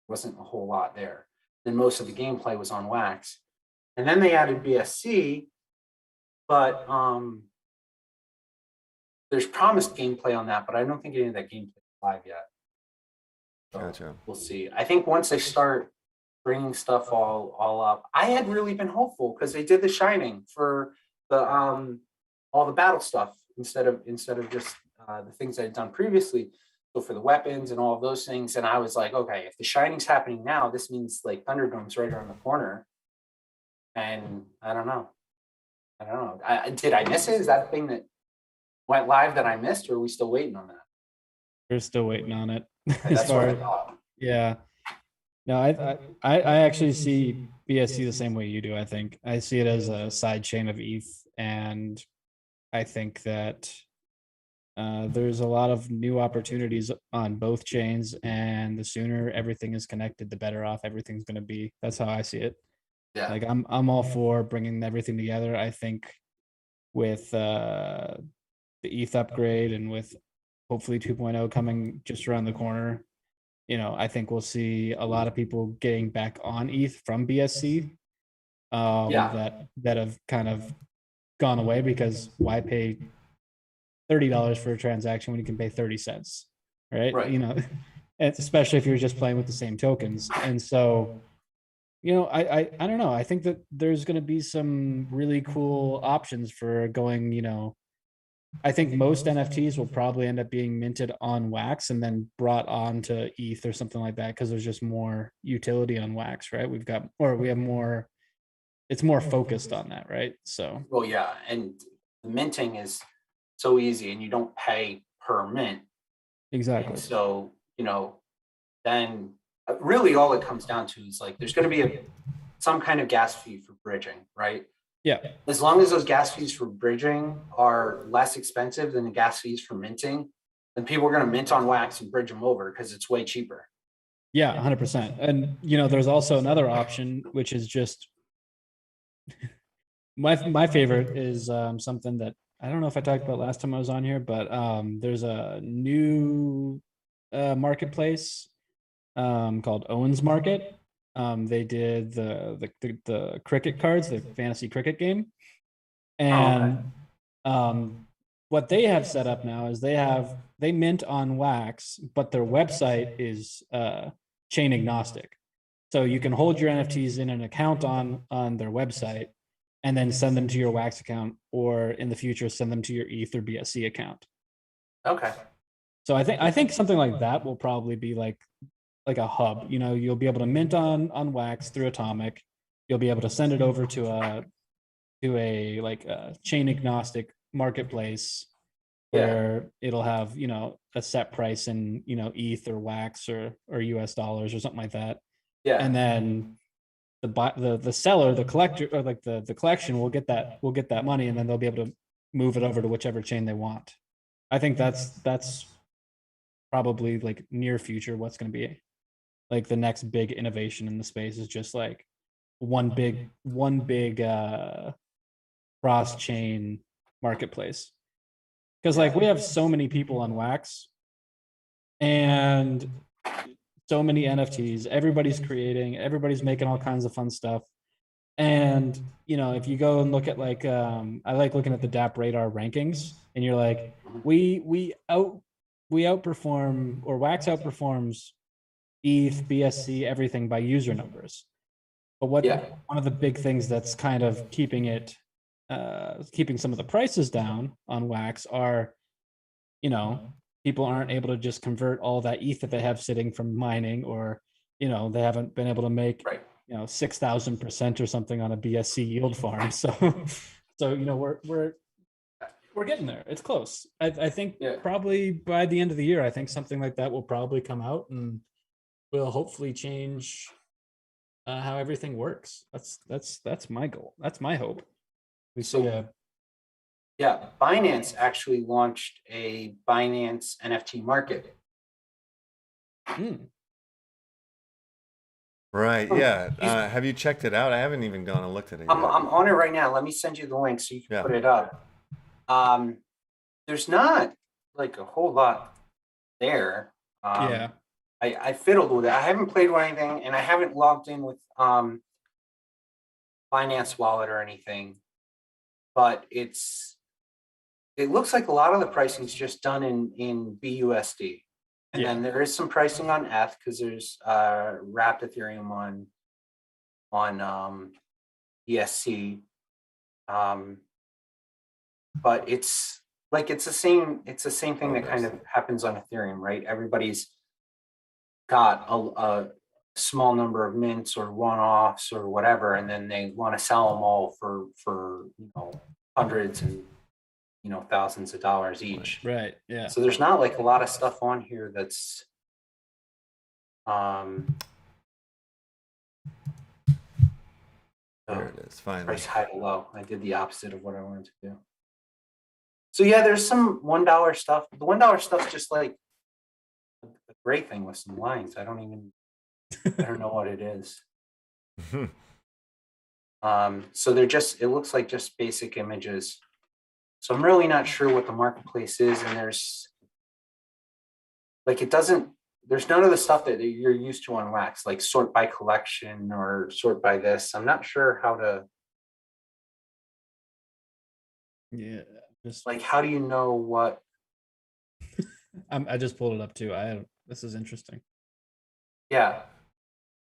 Wasn't a whole lot there. then most of the gameplay was on Wax. And then they added BSC, but there's promised gameplay on that, but I don't think any of that gameplay is live yet. So Gotcha. we'll see. I think once they start bringing stuff all up, I had really been hopeful because they did the Shining for the all the battle stuff instead of just the things I had done previously. So for the weapons and all of those things, and I was like, okay, if the Shining's happening now, this means like Thunderdome's right around the corner. And I don't know. Did I miss it? Is that the thing that went live that I missed, or are we still waiting on that? We're still waiting on it. That's what I thought. Yeah. No, I actually see BSC the same way you do. I think I see it as a side chain of ETH, and I think that there's a lot of new opportunities on both chains, and the sooner everything is connected, the better off everything's going to be. That's how I see it. Yeah. Like I'm all for bringing everything together. I think with the ETH upgrade and with hopefully 2.0 coming just around the corner, you know, I think we'll see a lot of people getting back on ETH from BSC that have kind of gone away, because why pay $30 for a transaction when you can pay 30 cents, right? You know, especially if you're just playing with the same tokens. And so, you know, I don't know. I think that there's going to be some really cool options for going, you know, I think most NFTs will probably end up being minted on Wax and then brought on to ETH or something like that, because there's just more utility on Wax, right? We have more, it's more focused on that, right? So, well, yeah, and the minting is so easy, and you don't pay per mint. Exactly. And so, you know, then really all it comes down to is like there's going to be some kind of gas fee for bridging, right? Yeah. As long as those gas fees for bridging are less expensive than the gas fees for minting, then people are going to mint on Wax and bridge them over because it's way cheaper. Yeah, 100%. And, you know, there's also another option, which is just my favorite is something that I don't know if I talked about last time I was on here, but there's a new marketplace called Owens Market. They did the cricket cards, the fantasy cricket game, and what they have set up now is they mint on Wax, but their website is chain agnostic, so you can hold your NFTs in an account on their website and then send them to your Wax account, or in the future send them to your ETH or BSC account. Okay. So I think something like that will probably be like a hub. You know, you'll be able to mint on Wax through Atomic. You'll be able to send it over to a like a chain agnostic marketplace where it'll have, you know, a set price in, you know, ETH or Wax or US dollars or something like that. Yeah. And then the seller, the collector, or like the collection will get that money, and then they'll be able to move it over to whichever chain they want. I think that's probably like near future what's going to be like the next big innovation in the space, is just like one big cross chain marketplace. Because like we have so many people on Wax and so many NFTs, everybody's creating, everybody's making all kinds of fun stuff. And, you know, if you go and look at like, I like looking at the DApp Radar rankings, and you're like, we outperform, or Wax outperforms ETH, BSC, everything by user numbers. But one of the big things that's kind of keeping some of the prices down on Wax are, you know, people aren't able to just convert all that ETH that they have sitting from mining, or, you know, they haven't been able to make, you know, 6,000% or something on a BSC yield farm. So you know, we're getting there. It's close. I think probably by the end of the year, I think something like that will probably come out and will hopefully change how everything works. That's my goal. That's my hope. We see Binance actually launched a Binance NFT market. Right. Yeah. Have you checked it out? I haven't even gone and looked at it yet. I'm on it right now. Let me send you the link so you can put it up. There's not like a whole lot there. I I fiddled with it. I haven't played with anything, and I haven't logged in with Finance Wallet or anything, but it looks like a lot of the pricing is just done in BUSD. And then there is some pricing on ETH because there's wrapped Ethereum on ESC. But it's the same thing that kind of happens on Ethereum, right? Everybody's got a small number of mints or one-offs or whatever, and then they want to sell them all for hundreds and thousands of dollars each. Right. Yeah. So there's not like a lot of stuff on here that's there it is, finally. Price high to low. I did the opposite of what I wanted to do. So yeah, there's some $1 stuff. The $1 stuff's just like a great thing with some lines. I don't know what it is. So they're just, it looks like just basic images. So I'm really not sure what the marketplace is, and there's none of the stuff that you're used to on Wax, like sort by collection or sort by this. I'm not sure how to. Yeah. Like, how do you know what? I just pulled it up too. This is interesting. Yeah.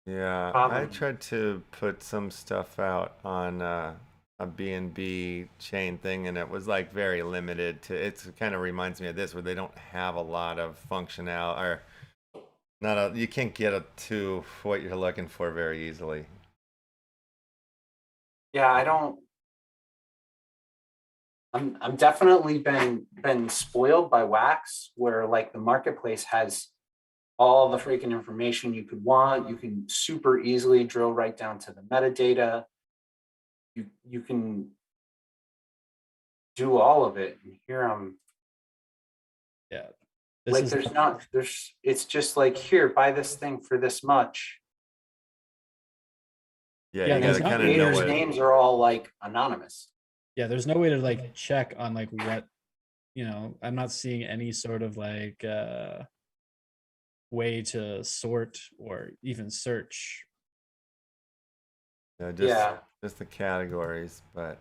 Yeah, I tried to put some stuff out on a BNB chain thing, and it was like very limited to. It kind of reminds me of this, where they don't have a lot of functionality, or you can't get to what you're looking for very easily. Yeah, I don't. I'm definitely been spoiled by Wax, where like the marketplace has all the freaking information you could want. You can super easily drill right down to the metadata. You can do all of it. And here I'm. Yeah. Like it's just like, here, buy this thing for this much. Yeah, you gotta kind of know what names are all like anonymous. Yeah, there's no way to like check on like what, I'm not seeing any sort of like way to sort or even search. Just the categories, but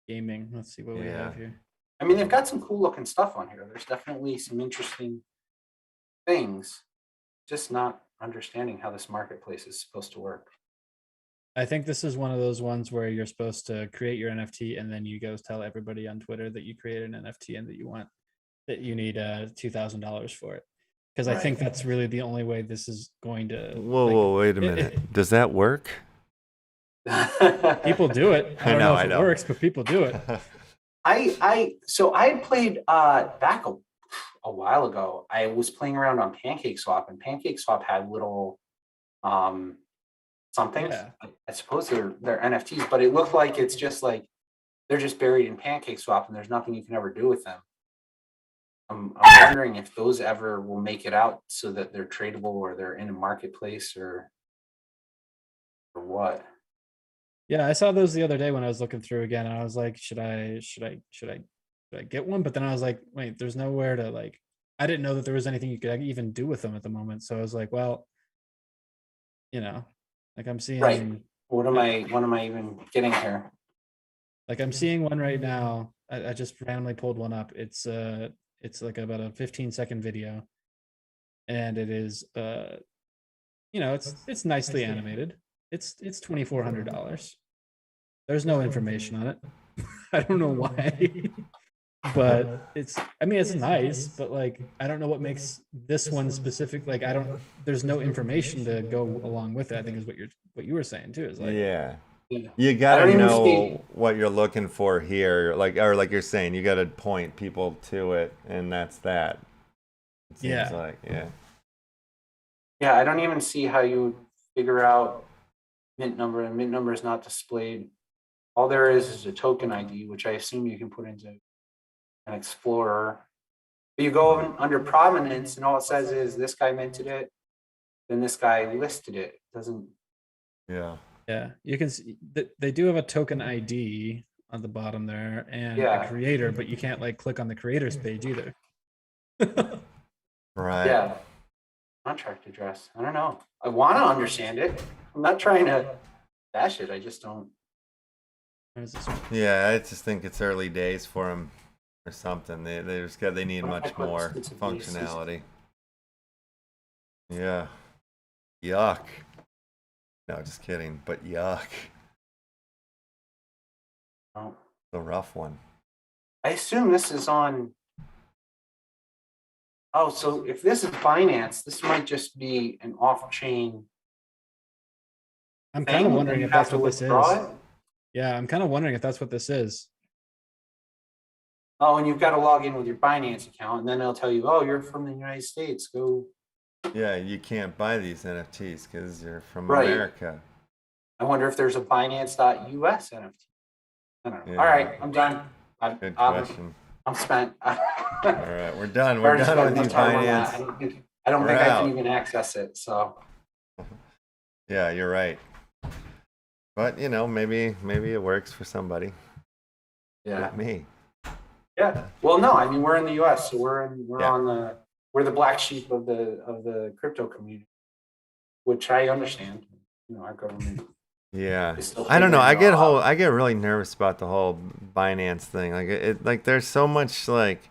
gaming. Let's see what we have here. I mean, they've got some cool looking stuff on here. There's definitely some interesting things, just not understanding how this marketplace is supposed to work. I think this is one of those ones where you're supposed to create your NFT and then you go tell everybody on Twitter that you created an NFT and that you need $2,000 for it. Because I think that's really the only way this is going to. Whoa, wait a minute. Does that work? People do it. I don't know if it works, but people do it. So I had played back a while ago. I was playing around on PancakeSwap, and PancakeSwap had little something. Yeah. I suppose they're NFTs, but it looked like it's just like they're just buried in PancakeSwap, and there's nothing you can ever do with them. I'm wondering if those ever will make it out so that they're tradable, or they're in a marketplace, or what. Yeah, I saw those the other day when I was looking through again, and I was like, should I get one? But then I was like, wait, there's nowhere to like. I didn't know that there was anything you could even do with them at the moment. So I was like, well, like I'm seeing. Right. What am I even getting here? Like I'm seeing one right now. I just randomly pulled one up. It's like about a 15-second video, and it is it's nicely animated. It's $2,400. There's no information on it. I don't know why, but it's nice, but like I don't know what makes this one specific. Like there's no information to go along with it. I think is what you were saying too. Is like you gotta know what you're looking for here, like you're saying, you gotta point people to it, and that's that. It seems like I don't even see how you figure out mint number, and mint number is not displayed. All there is a token ID, which I assume you can put into an Explorer. But you go under provenance, and all it says is this guy minted it, then this guy listed it. It doesn't. Yeah, you can see that they do have a token ID on the bottom there and a creator, but you can't like click on the creator's page either. Right. Yeah. Contract address. I don't know. I want to understand it. I'm not trying to bash it. I just don't. Where's this one? Yeah, I just think it's early days for them or something. They need much more functionality. Yeah. Yuck. No, just kidding. But yuck. Oh. The rough one. I assume this is on. Oh, so if this is Binance, this might just be an off-chain I'm thing. kind of and wondering you if have that's to what this withdraw is. it. Yeah, I'm kind of wondering if that's what this is. Oh, and you've got to log in with your Binance account, and then they'll tell you, "Oh, you're from the United States. Go." Yeah, you can't buy these NFTs because you're from Right. America. I wonder if there's a Binance.us NFT. I don't know. Yeah. All right, I'm done. Good question. I'm spent. All right, we're done. Already We're done spent with enough these time on that. Binance. I don't We're think I out. can even access it. So Yeah, you're right. But you know, maybe it works for somebody. yeah, Like me. yeah. Well, no, I mean we're in the U.S., so we're Yeah. on we're the black sheep of the crypto community, which I understand. You know, our government. Yeah, is still I don't know. figuring it all out. I get really nervous about the whole Binance thing. Like there's so much like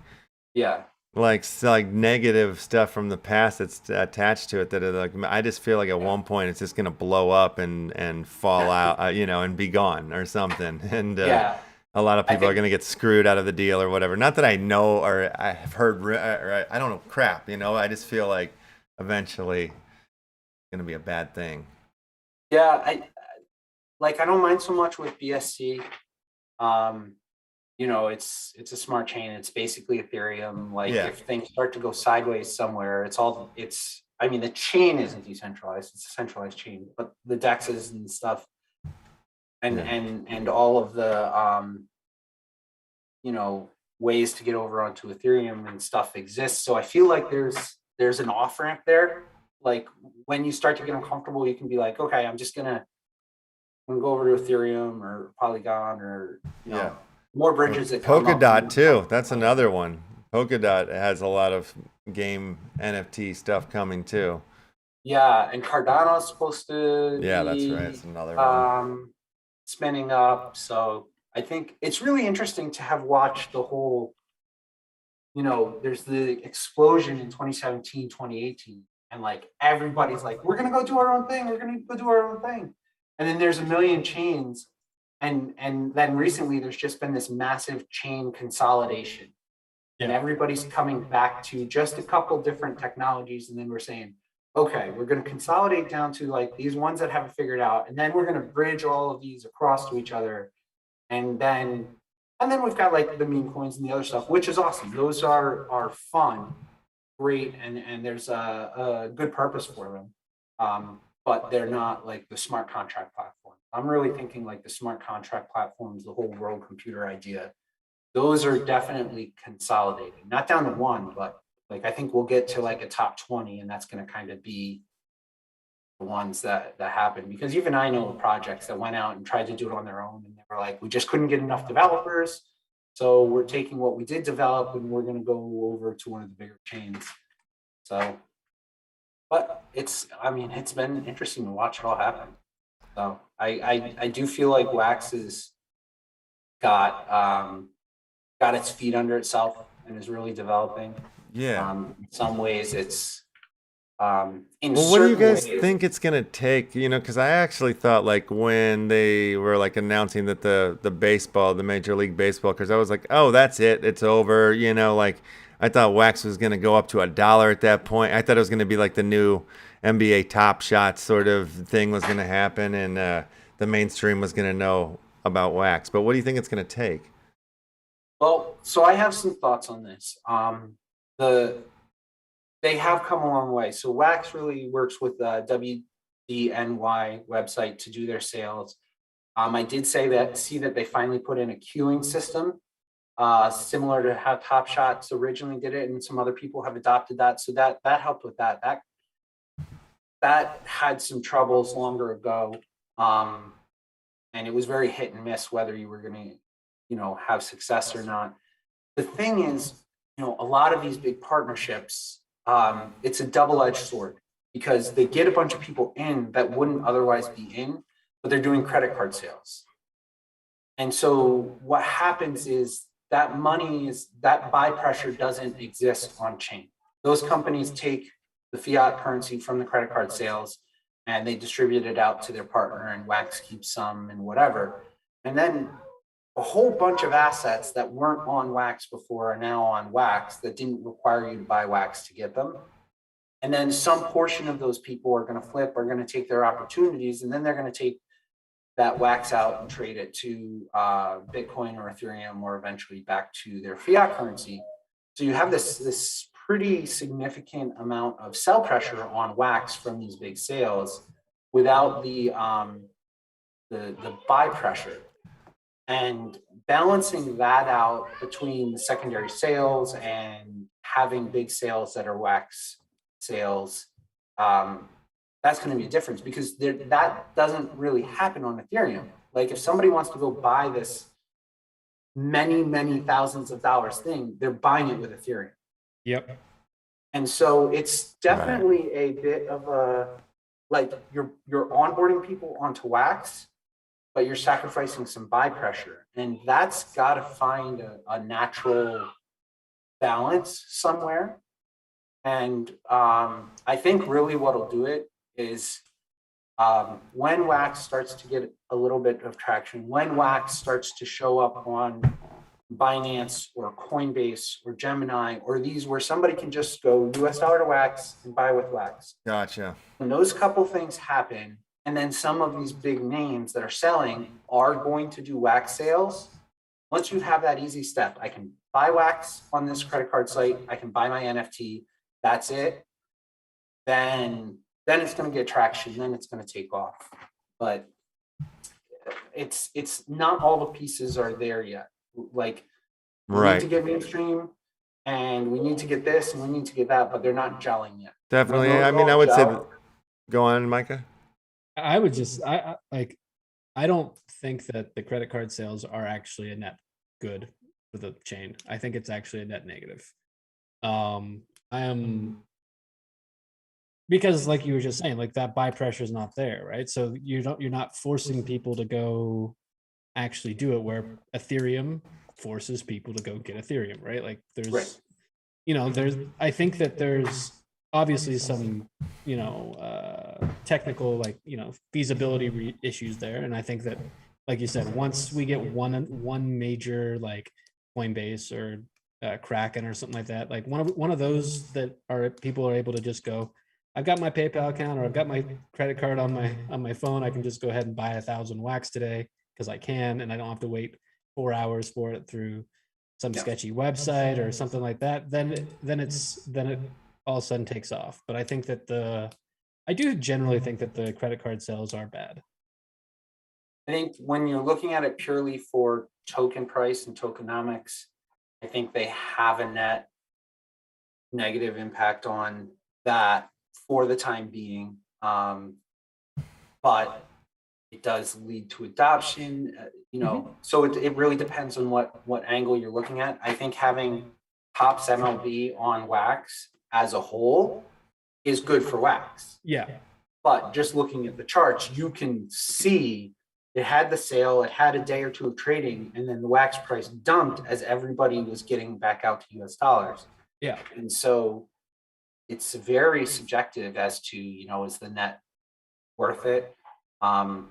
Yeah, negative stuff from the past that's attached to it that I just feel like at one point it's just gonna blow up and fall out, you know, and be gone or something. And yeah. a lot of people are think- gonna get screwed out of the deal or whatever. Not that I know or I have heard or I don't know crap. You know, I just feel like eventually it's gonna be a bad thing. Yeah, I don't mind so much with BSC. You know, it's a smart chain. It's basically Ethereum. Like Yeah. if things start to go sideways somewhere, I mean, the chain isn't decentralized, it's a centralized chain, but the DEXs and stuff and Yeah. and all of the you know, ways to get over onto Ethereum and stuff exists. So I feel like there's an off ramp there. Like when you start to get uncomfortable, you can be like, okay, I'm gonna go over to Ethereum or Polygon or you know Yeah. more bridges that come up. Polkadot too. That's another one. Polkadot has a lot of game NFT stuff coming too. Yeah, and Cardano's supposed to Yeah, that's be, right. It's another one. spinning up. So I think it's really interesting to have watched the whole, you know, there's the explosion in 2017, 2018. And like everybody's like, we're gonna go do our own thing, we're gonna go do our own thing. And then there's a million chains. And then recently there's just been this massive chain consolidation. And everybody's coming back to just a couple different technologies. And then we're saying, okay, we're going to consolidate down to like these ones that have it figured out. And then we're going to bridge all of these across to each other. And then we've got like the meme coins and the other stuff, which is awesome. Those are fun, great. And there's a good purpose for them. But they're not like the smart contract platform. I'm really thinking like the smart contract platforms, the whole world computer idea. Those are definitely consolidating, not down to one, but like I think we'll get to like a top 20, and that's going to kind of be the ones that happen. Because even I know projects that went out and tried to do it on their own, and they were like, we just couldn't get enough developers, so we're taking what we did develop and we're going to go over to one of the bigger chains. So, but it's been interesting to watch it all happen. So I do feel like Wax has got its feet under itself and is really developing. Yeah. In some ways, it's Well, what do you guys think it's gonna take? You know, because I actually thought like when they were like announcing that the Major League Baseball, because I was like, oh, that's it, it's over. You know, like I thought Wax was gonna go up to $1 at that point. I thought it was gonna be like the new NBA Top Shot sort of thing was gonna happen, and the mainstream was gonna know about Wax. But what do you think it's gonna take? Well, so I have some thoughts on this. They have come a long way. So Wax really works with the WDNY website to do their sales. I did see that they finally put in a queuing system, similar to how Top Shots originally did it, and some other people have adopted that. So that helped with that. That had some troubles longer ago, and it was very hit and miss whether you were going to, you know, have success or not. The thing is, you know, a lot of these big partnerships, it's a double-edged sword because they get a bunch of people in that wouldn't otherwise be in, but they're doing credit card sales. And so what happens is that buy pressure doesn't exist on chain. Those companies take the fiat currency from the credit card sales and they distribute it out to their partner, and Wax keeps some and whatever. And then a whole bunch of assets that weren't on Wax before are now on Wax that didn't require you to buy Wax to get them. And then some portion of those people are going to flip, are going to take their opportunities, and then they're going to take that Wax out and trade it to Bitcoin or Ethereum, or eventually back to their fiat currency. So you have this pretty significant amount of sell pressure on Wax from these big sales without the buy pressure. And balancing that out between the secondary sales and having big sales that are Wax sales, that's going to be a difference, because that doesn't really happen on Ethereum. Like if somebody wants to go buy this many thousands of dollars thing, they're buying it with Ethereum. Yep. And so it's definitely a bit of a, like you're onboarding people onto Wax, but you're sacrificing some buy pressure. And that's got to find a natural balance somewhere. And I think really what'll do it is when Wax starts to get a little bit of traction, when Wax starts to show up on Binance or Coinbase or Gemini, or these where somebody can just go US dollar to Wax and buy with Wax. Gotcha. And those couple things happen, and then some of these big names that are selling are going to do Wax sales. Once you have that easy step, I can buy Wax on this credit card site, I can buy my NFT, that's it. Then it's going to get traction, then it's going to take off. But it's not all the pieces are there yet. Like we need to get mainstream, and we need to get this, and we need to get that, but they're not gelling yet. Definitely. I mean, I would say, go on, Micah. I would just, I don't think that the credit card sales are actually a net good for the chain. I think it's actually a net negative. Because like you were just saying, like that buy pressure is not there, right? So you're not forcing people to go actually do it, where Ethereum forces people to go get Ethereum, right? Like there's, I think that there's obviously some, technical, like, feasibility issues there. And I think that, like you said, once we get one major, like Coinbase or Kraken or something like that, like one of those that are people are able to just go, I've got my PayPal account, or I've got my credit card on my phone, I can just go ahead and buy 1,000 Wax today because I can, and I don't have to wait 4 hours for it through some sketchy website or something like that. Then it all of a sudden takes off. But I think that I do generally think that the credit card sales are bad. I think when you're looking at it purely for token price and tokenomics, I think they have a net negative impact on that for the time being. But it does lead to adoption, so it really depends on what angle you're looking at. I think having Hops MLB on Wax as a whole is good for Wax. Yeah. But just looking at the charts, you can see it had the sale, it had a day or two of trading, and then the Wax price dumped as everybody was getting back out to US dollars. Yeah. And so it's very subjective as to, is the net worth it? I'm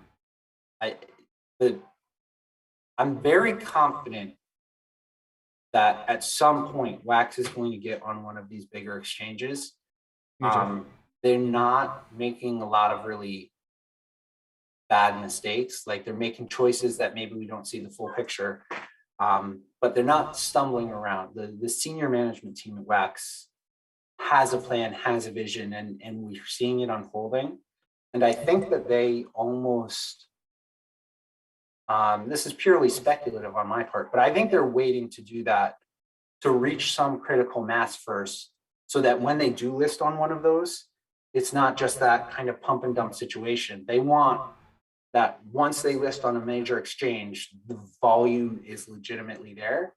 very confident that at some point Wax is going to get on one of these bigger exchanges. They're not making a lot of really bad mistakes. Like they're making choices that maybe we don't see the full picture, but they're not stumbling around. The senior management team at Wax has a plan, has a vision, and we're seeing it unfolding. And I think that they almost, this is purely speculative on my part, but I think they're waiting to do that, to reach some critical mass first, so that when they do list on one of those, it's not just that kind of pump and dump situation. They want that once they list on a major exchange, the volume is legitimately there.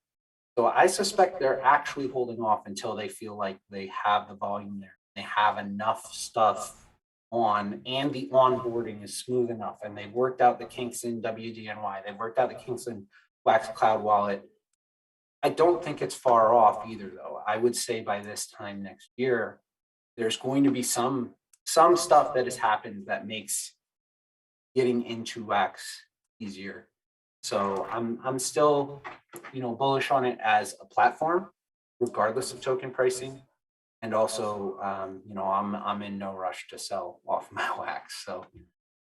So I suspect they're actually holding off until they feel like they have the volume there. They have enough stuff on, and the onboarding is smooth enough, and they've worked out the kinks in WDNY. They've worked out the kinks in Wax Cloud Wallet. I don't think it's far off either, though. I would say by this time next year, there's going to be some stuff that has happened that makes getting into Wax easier. So I'm still, bullish on it as a platform, regardless of token pricing. And also, I'm in no rush to sell off my Wax. So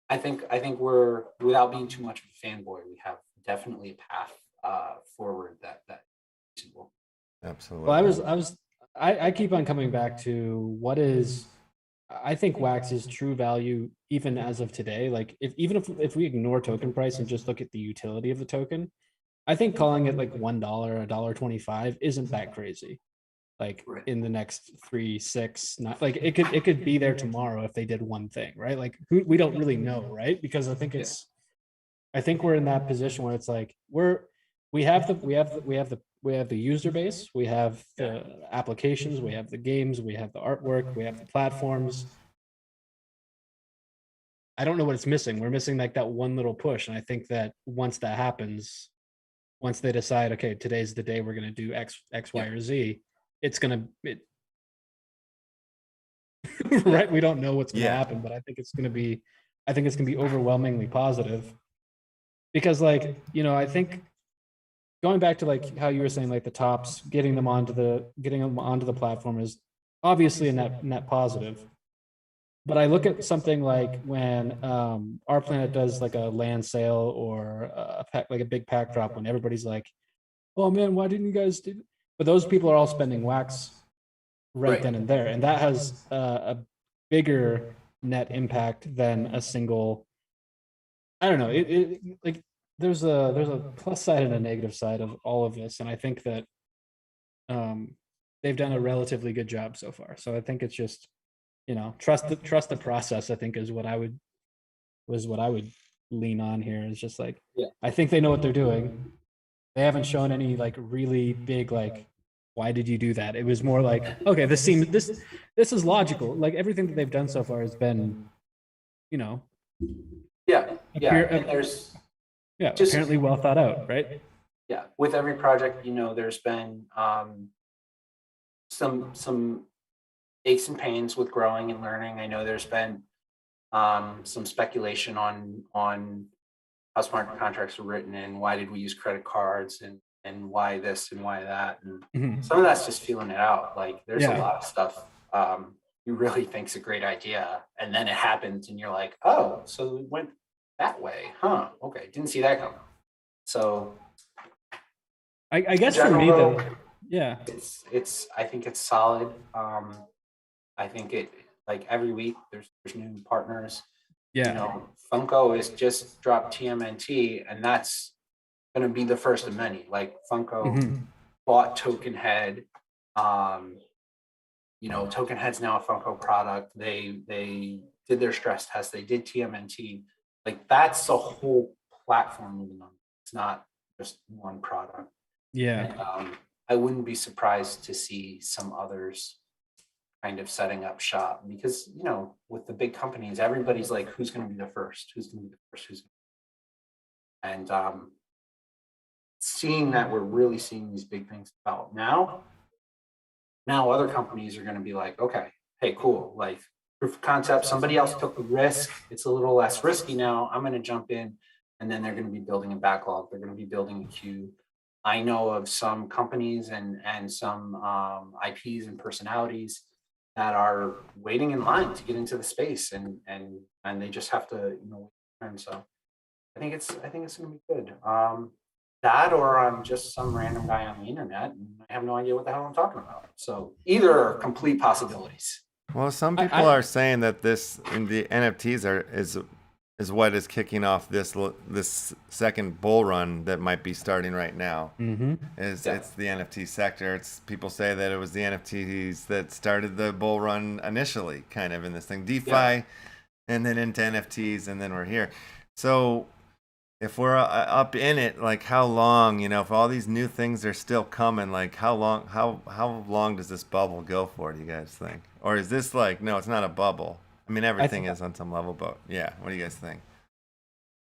I think we're, without being too much of a fanboy, we have definitely a path forward that reasonable. Absolutely. Well, I keep on coming back to I think Wax is true value even as of today. Like if we ignore token price and just look at the utility of the token, I think calling it like $1, $1.25 isn't that crazy. Like in the next 3, 6, not like it could be there tomorrow if they did one thing, right? Like we don't really know, right? Because I think we're in that position where it's like we have the user base, we have the applications, we have the games, we have the artwork, we have the platforms. I don't know what it's missing. We're missing like that one little push. And I think that once that happens, once they decide, okay, today's the day we're going to do X, Y, or Z, it's going to, right? We don't know what's going to happen, but I think it's going to be overwhelmingly positive because I think going back to like how you were saying, like the tops, getting them onto the platform is obviously a net positive. But I look at something like when Our Planet does like a land sale or like a big pack drop, when everybody's like, "Oh man, why didn't you guys do?" But those people are all spending Wax right then and there, and that has a bigger net impact than a single. I don't know. It like there's a plus side and a negative side of all of this, and I think that they've done a relatively good job so far. So I think it's just trust the process. I think is what I would lean on here. Is just like I think they know what they're doing. They haven't shown any like really big like why did you do that? It was more like okay, this is logical. Like everything that they've done so far has been There's just apparently well thought out, right? Yeah, with every project, there's been some aches and pains with growing and learning. I know there's been some speculation on how smart contracts are written and why did we use credit cards and why this and why that, and some of that's just feeling it out. Like there's a lot of stuff you really think's a great idea, and then it happens, and you're like, oh, so it went that way, huh? Okay, didn't see that coming. So I guess for me though, it's I think it's solid. I think it like every week there's new partners. Funko has just dropped TMNT, and that's going to be the first of many. Like Funko bought Token Head. Token Head's now a Funko product. They did their stress test. They did TMNT. Like that's a whole platform moving on. It's not just one product. And, I wouldn't be surprised to see some others kind of setting up shop because with the big companies, everybody's like, who's going to be the first? Who's going to be the first? And seeing that we're really seeing these big things develop now other companies are going to be like, okay, hey, cool, like proof of concept, somebody else took the risk, it's a little less risky now, I'm going to jump in. And then they're going to be building a backlog, they're going to be building a queue. I know of some companies and some IPs and personalities that are waiting in line to get into the space, and they just have to and so I think it's going to be good. That or I'm just some random guy on the internet and I have no idea what the hell I'm talking about. So either are complete possibilities. Well, some people are saying that this in the NFTs is what is kicking off this second bull run that might be starting right now. It's the NFT sector. It's people say that it was the NFTs that started the bull run initially, kind of in this thing, DeFi, and then into NFTs, and then we're here. So if we're up in it, like how long, if all these new things are still coming, like how long does this bubble go for, do you guys think? Or is this like, no, it's not a bubble. I mean, everything is on some level, but yeah, what do you guys think?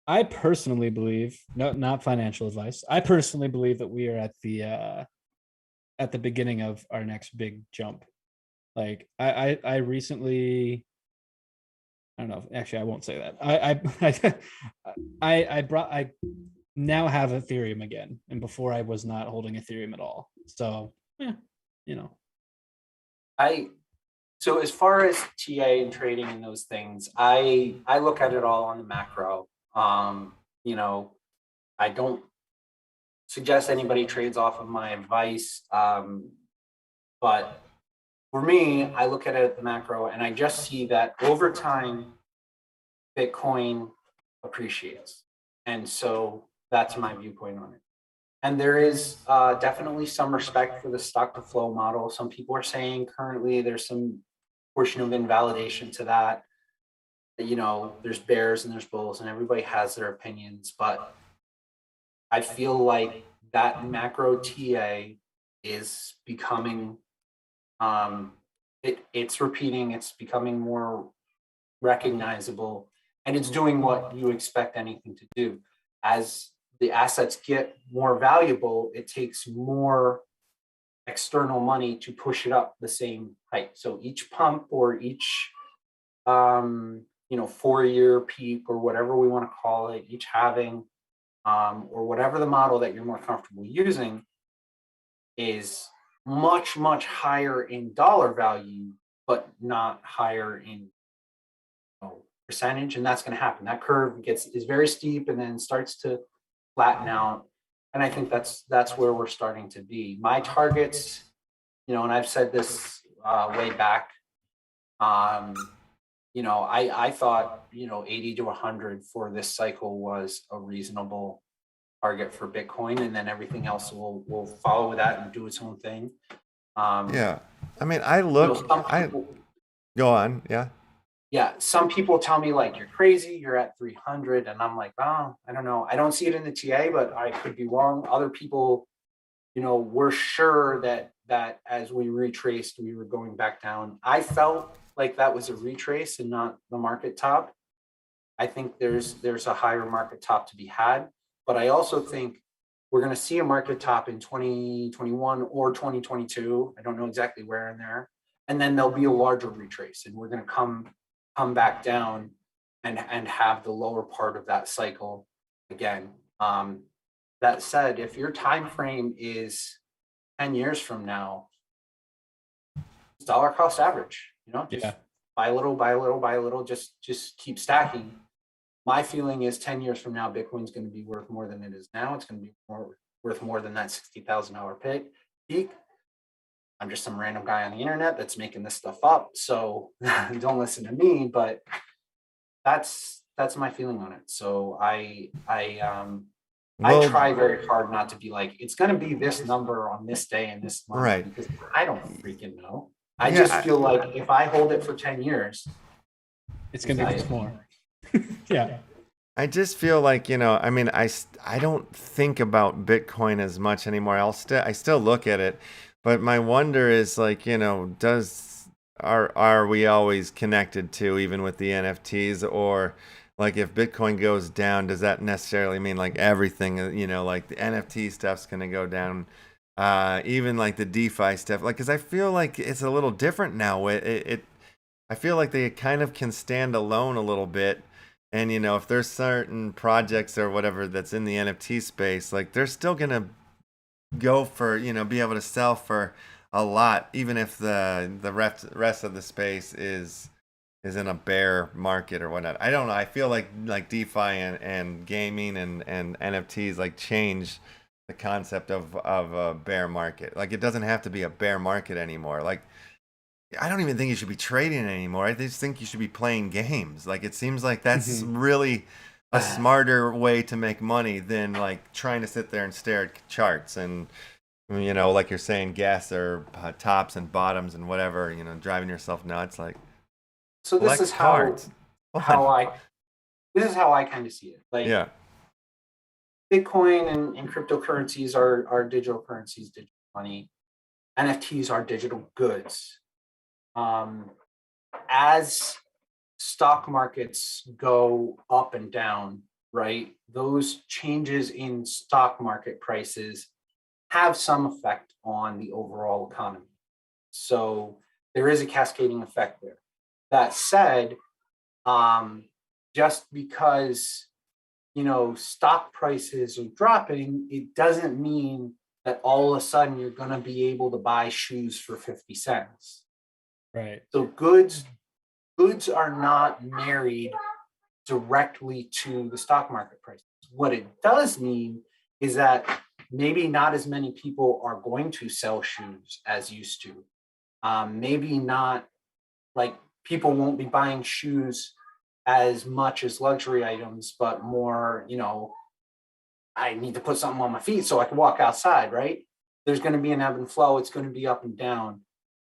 I personally believe, no, not financial advice. I personally believe that we are at the beginning of our next big jump. Like I recently, I don't know. Actually, I won't say that. I now have Ethereum again, and before I was not holding Ethereum at all. So yeah, you know. So as far as TA and trading and those things, I look at it all on the macro. I don't suggest anybody trades off of my advice. But for me, I look at it at the macro, and I just see that over time, Bitcoin appreciates. And so that's my viewpoint on it. And there is definitely some respect for the stock to flow model. Some people are saying currently there's some portion of invalidation to that. There's bears and there's bulls, and everybody has their opinions. But I feel like that macro TA is becoming, it's repeating, it's becoming more recognizable, and it's doing what you expect anything to do. As the assets get more valuable, it takes more external money to push it up the same height. So each pump or each 4-year peak, or whatever we want to call it, each halving, or whatever the model that you're more comfortable using, is much, much higher in dollar value, but not higher in percentage. And that's going to happen. That curve is very steep and then starts to flatten out. And I think that's where we're starting to be. My targets, and I've said this way back, I thought 80 to 100 for this cycle was a reasonable target for Bitcoin, and then everything else will follow with that and do its own thing. Yeah, I mean, go on. Yeah, some people tell me like, you're crazy, you're at 300, and I'm like, oh, I don't know. I don't see it in the TA, but I could be wrong. Other people, were sure that as we retraced, we were going back down. I felt like that was a retrace and not the market top. I think there's a higher market top to be had, but I also think we're going to see a market top in 2021 or 2022. I don't know exactly where in there. And then there'll be a larger retrace, and we're going to come back down and have the lower part of that cycle again. That said, if your time frame is 10 years from now, it's dollar cost average. Just buy a little, buy a little, buy a little, just keep stacking. My feeling is 10 years from now, Bitcoin's going to be worth more than it is now. It's going to be worth more than that $60,000 peak. I'm just some random guy on the internet that's making this stuff up, so don't listen to me. But that's my feeling on it. So I try very hard not to be like, it's going to be this number on this day and this month, right? Because I don't freaking know. I just feel like if I hold it for 10 years, it's going to be more. Yeah. I just feel like, I mean, I don't think about Bitcoin as much anymore. I still look at it, but my wonder is like, are we always connected to, even with the NFTs, or like if Bitcoin goes down, does that necessarily mean like everything, like the NFT stuff's going to go down, even like the DeFi stuff, like, cause I feel like it's a little different now. I feel like they kind of can stand alone a little bit. And, if there's certain projects or whatever that's in the NFT space, like they're still going to go for, be able to sell for a lot, even if the rest of the space is in a bear market or whatnot. I don't know. I feel like DeFi and gaming and NFTs like change the concept of a bear market. Like it doesn't have to be a bear market anymore. Like, I don't even think you should be trading anymore. I just think you should be playing games. Like it seems like that's really a smarter way to make money than like trying to sit there and stare at charts and, like you're saying, guess or tops and bottoms and whatever, driving yourself nuts. Like, so this is how I kind of see it. Like, Bitcoin and cryptocurrencies are digital currencies, digital money. NFTs are digital goods. As stock markets go up and down, right, those changes in stock market prices have some effect on the overall economy. So there is a cascading effect there. That said, just because, you know, stock prices are dropping, it doesn't mean that all of a sudden you're going to be able to buy shoes for 50 cents. Right. So goods are not married directly to the stock market price. What it does mean is that maybe not as many people are going to sell shoes as used to. Maybe not, like, people won't be buying shoes as much as luxury items, but more, you know, I need to put something on my feet so I can walk outside, right? There's going to be an ebb and flow. It's going to be up and down.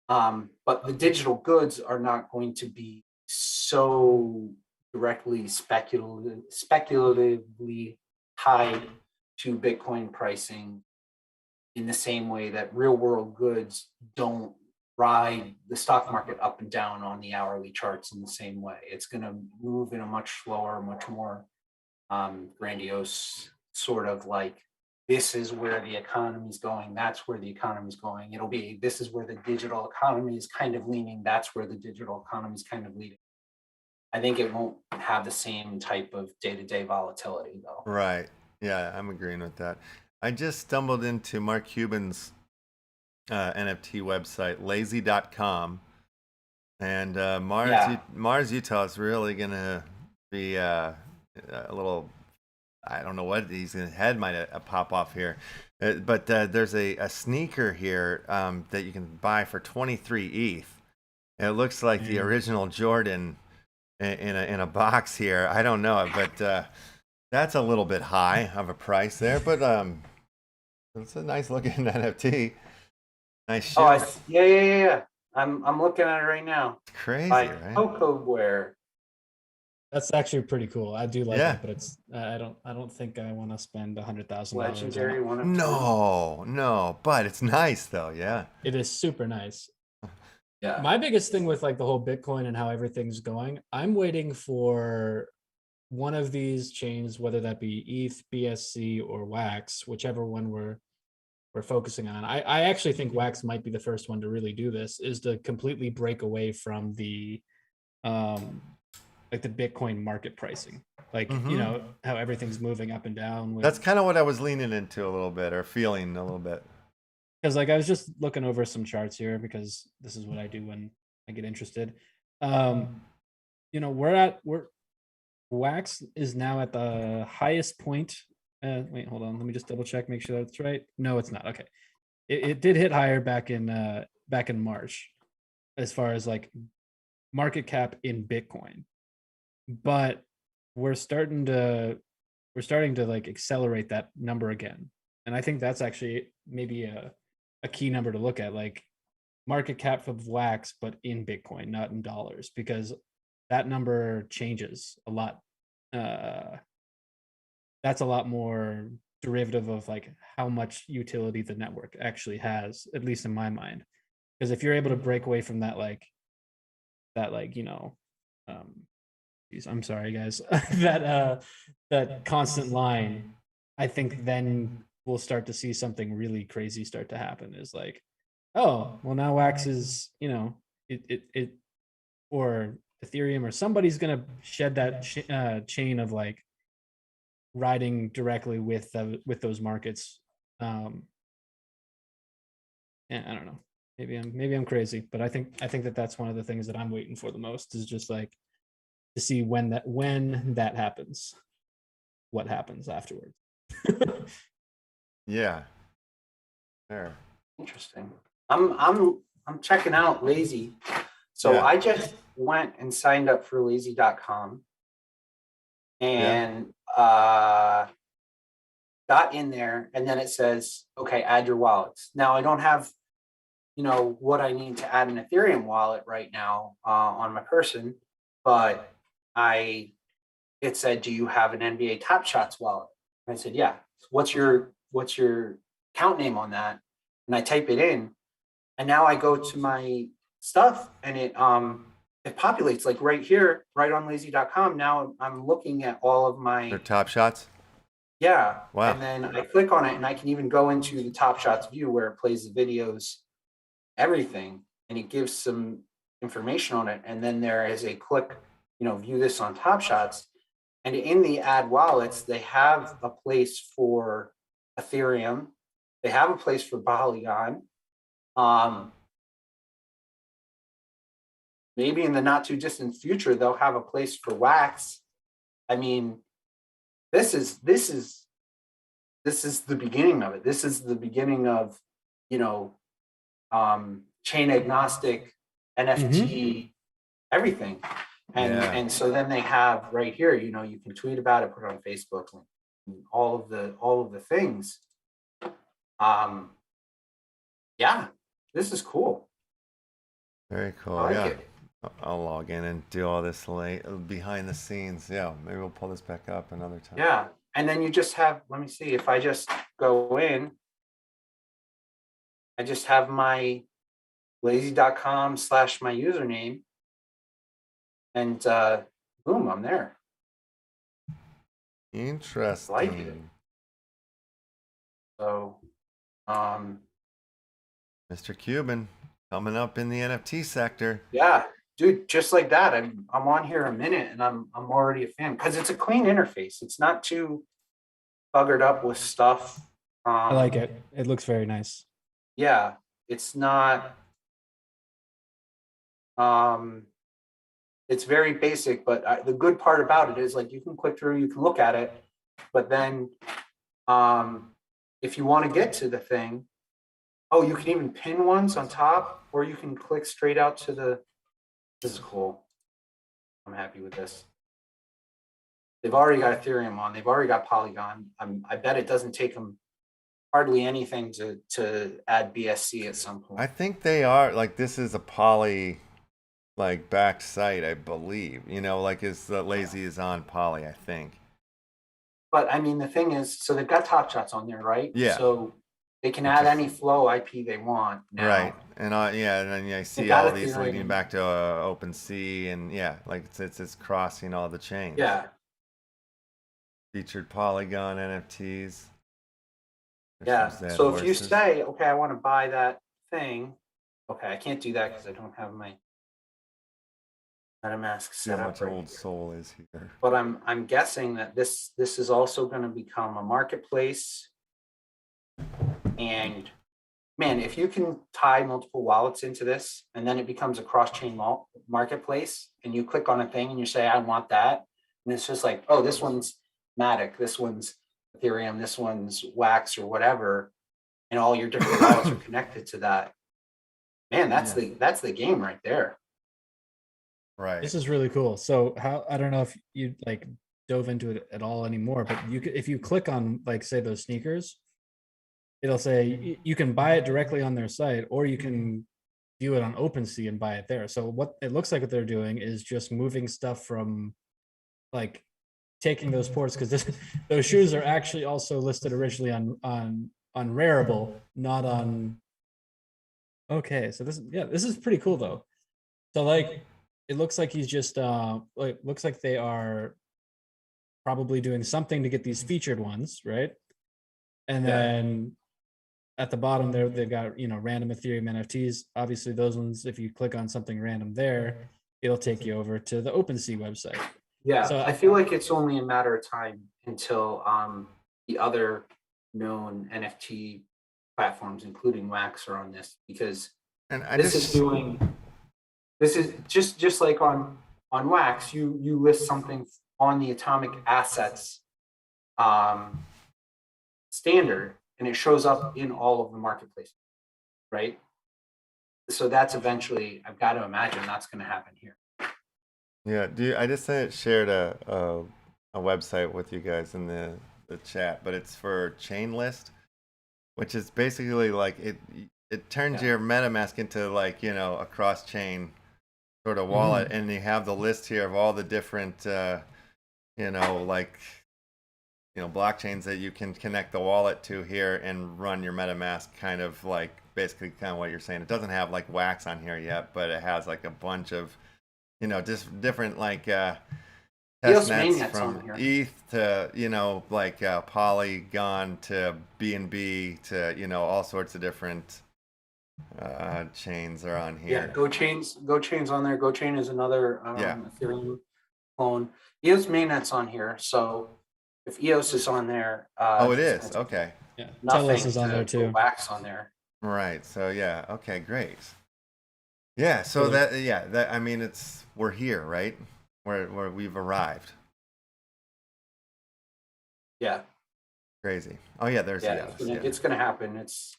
But the digital goods are not going to be so directly speculatively tied to Bitcoin pricing in the same way that real world goods don't ride the stock market up and down on the hourly charts in the same way. It's going to move in a much slower, much more grandiose sort of like, this is where the economy's going, that's where the economy's going. It'll be, this is where the digital economy is kind of leaning, that's where the digital economy is kind of leading. I think it won't have the same type of day-to-day volatility though. Right. Yeah, I'm agreeing with that. I just stumbled into Mark Cuban's NFT website, lazy.com. And Mars, Utah is really going to be a little, I don't know what his head might pop off here. But there's a sneaker here that you can buy for 23 ETH. It looks like the original Jordan in a box here. I don't know, but that's a little bit high of a price there. But it's a nice looking NFT. Nice shoe. Oh, yeah. I'm looking at it right now. It's crazy, By right? Coco Wear. That's actually pretty cool. I do like Yeah. it, but it's I don't think I want to spend $100,000. Legendary one of No, but it's nice though. Yeah. It is super nice. Yeah. My biggest thing with like the whole Bitcoin and how everything's going, I'm waiting for one of these chains, whether that be ETH, BSC, or Wax, whichever one we're focusing on. I actually think Wax might be the first one to really do this, is to completely break away from the like the Bitcoin market pricing, like you know how everything's moving up and down. That's kind of what I was leaning into a little bit, or feeling a little bit. Because like I was just looking over some charts here because this is what I do when I get interested. You know, Wax is now at the highest point. Wait, hold on. Let me just double check, make sure that's right. No, it's not. Okay, it did hit higher back in March, as far as like market cap in Bitcoin, but we're starting to like accelerate that number again, and I think that's actually maybe a key number to look at, like market cap of Wax, but in Bitcoin, not in dollars, because that number changes a lot. That's a lot more derivative of like how much utility the network actually has, at least in my mind. Because if you're able to break away from that, you know, I'm sorry guys, that constant line, I think then we'll start to see something really crazy start to happen. Is like, oh, well now Wax is, you know, it or Ethereum or somebody's gonna shed that chain of like riding directly with those markets. Yeah, I don't know. Maybe I'm crazy, but I think that that's one of the things that I'm waiting for the most, is just like to see when that happens, what happens afterwards. Yeah. There. Interesting. I'm checking out Lazy. So Yeah. I just went and signed up for lazy.com and got in there, and then it says, okay, add your wallets. Now I don't have, you know, what I need to add an Ethereum wallet right now on my person, but it said, do you have an NBA Top Shots wallet? And I said, yeah. what's your account name on that? And I type it in, and now I go to my stuff, and it populates like right here, right on lazy.com. Now I'm looking at all of my Their top shots. yeah. Wow. And then I click on it, and I can even go into the Top Shots view where it plays the videos, everything, and it gives some information on it. And then there is a click, view this on Top Shots. And in the ad wallets, they have a place for Ethereum. They have a place for Polygon. Maybe in the not too distant future, they'll have a place for Wax. I mean, this is the beginning of it. This is the beginning of, chain agnostic, NFT, everything. And so then they have right here, you can tweet about it, put it on Facebook, and all of the things. Yeah, this is cool. Very cool. I like Yeah. it. I'll log in and do all this behind the scenes. Yeah, maybe we'll pull this back up another time. Yeah, and then you just have, let me see, if I just go in, I just have my lazy.com / my username, and boom, I'm there. Interesting. I like it. So, Mr. Cuban coming up in the NFT sector. yeah, dude, just like that. I'm on here a minute, and I'm already a fan because it's a clean interface. It's not too buggered up with stuff. I like it. It looks very nice. Yeah, it's not. It's very basic, but the good part about it is like you can click through, you can look at it, but then if you want to get to the thing, oh, you can even pin ones on top, or you can click straight out to the. This is cool. I'm happy with this. They've already got Ethereum on. They've already got Polygon. I bet it doesn't take them hardly anything to add BSC at some point. I think they are like, this is a Poly like backed site, I believe. Like is the Lazy is on Poly, I think. But I mean, the thing is, so they've got Top Shots on there, right? Yeah. So they can add any flow IP they want now. Right. And and then I see all these leading back to OpenSea, and like it's crossing all the chains. Yeah. Featured Polygon NFTs. Yeah. So if you say, okay, I want to buy that thing, okay, I can't do that because I don't have my MetaMask set how up. much old soul is here. But I'm guessing that this is also going to become a marketplace. And man, if you can tie multiple wallets into this, and then it becomes a cross-chain marketplace, and you click on a thing and you say, I want that. And it's just like, oh, this one's Matic, this one's Ethereum, this one's Wax or whatever. And all your different wallets are connected to that. Man, that's the game right there. Right. This is really cool. So I don't know if you like dove into it at all anymore, but if you click on like say those sneakers, it'll say you can buy it directly on their site, or you can view it on OpenSea and buy it there. So what it looks like what they're doing is just moving stuff from like taking those ports, because those shoes are actually also listed originally on Rarible, not on. Okay, so this is pretty cool though. So like it looks like he's just looks like they are probably doing something to get these featured ones, right? And then at the bottom there, they've got, random Ethereum NFTs. Obviously those ones, if you click on something random there, it'll take you over to the OpenSea website. Yeah, So I feel like it's only a matter of time until the other known NFT platforms, including Wax, are on this, because this is just like on Wax, you list something on the Atomic Assets standard, and it shows up in all of the marketplaces, right? So that's eventually, I've got to imagine that's going to happen here. Yeah, I just shared a website with you guys in the chat, but it's for Chainlist, which is basically like it turns your MetaMask into like, a cross-chain sort of wallet, and you have the list here of all the different like blockchains that you can connect the wallet to here and run your MetaMask, kind of like basically kind of what you're saying. It doesn't have like wax on here yet, but it has like a bunch of just different like test nets from ETH to like Polygon to BNB to all sorts of different chains are on here. Yeah, GoChain's on there. GoChain is another Ethereum clone. EOS mainnet's on here, so if EOS is on there, it is. Okay. Yeah, Telos is on there too. Wax on there. Right. So yeah. Okay. Great. Yeah. So that I mean, we're here, right? We've arrived. Yeah. Crazy. Oh yeah. There's it's gonna happen. It's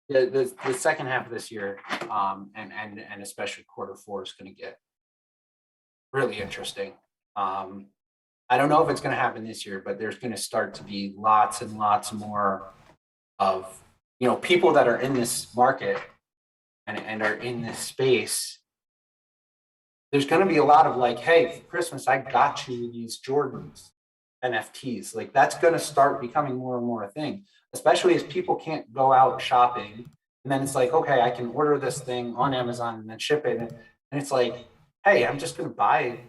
the second half of this year, and especially quarter 4 is gonna get really interesting. I don't know if it's going to happen this year, but there's going to start to be lots and lots more of, people that are in this market and are in this space. There's going to be a lot of like, hey, for Christmas, I got you these Jordans NFTs. Like that's going to start becoming more and more a thing, especially as people can't go out shopping. And then it's like, okay, I can order this thing on Amazon and then ship it. And it's like, hey, I'm just going to buy,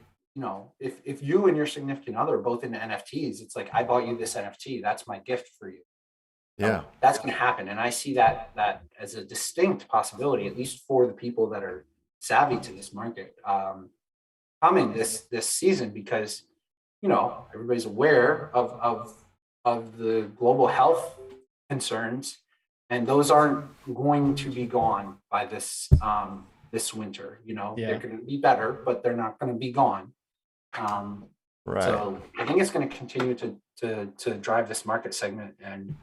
if you and your significant other are both into NFTs, it's like, I bought you this NFT. That's my gift for you. Yeah. So that's going to happen. And I see that as a distinct possibility, at least for the people that are savvy to this market, coming this season, because, everybody's aware of the global health concerns, and those aren't going to be gone by this winter. They're going to be better, but they're not going to be gone. Right. So I think it's going to continue to drive this market segment. And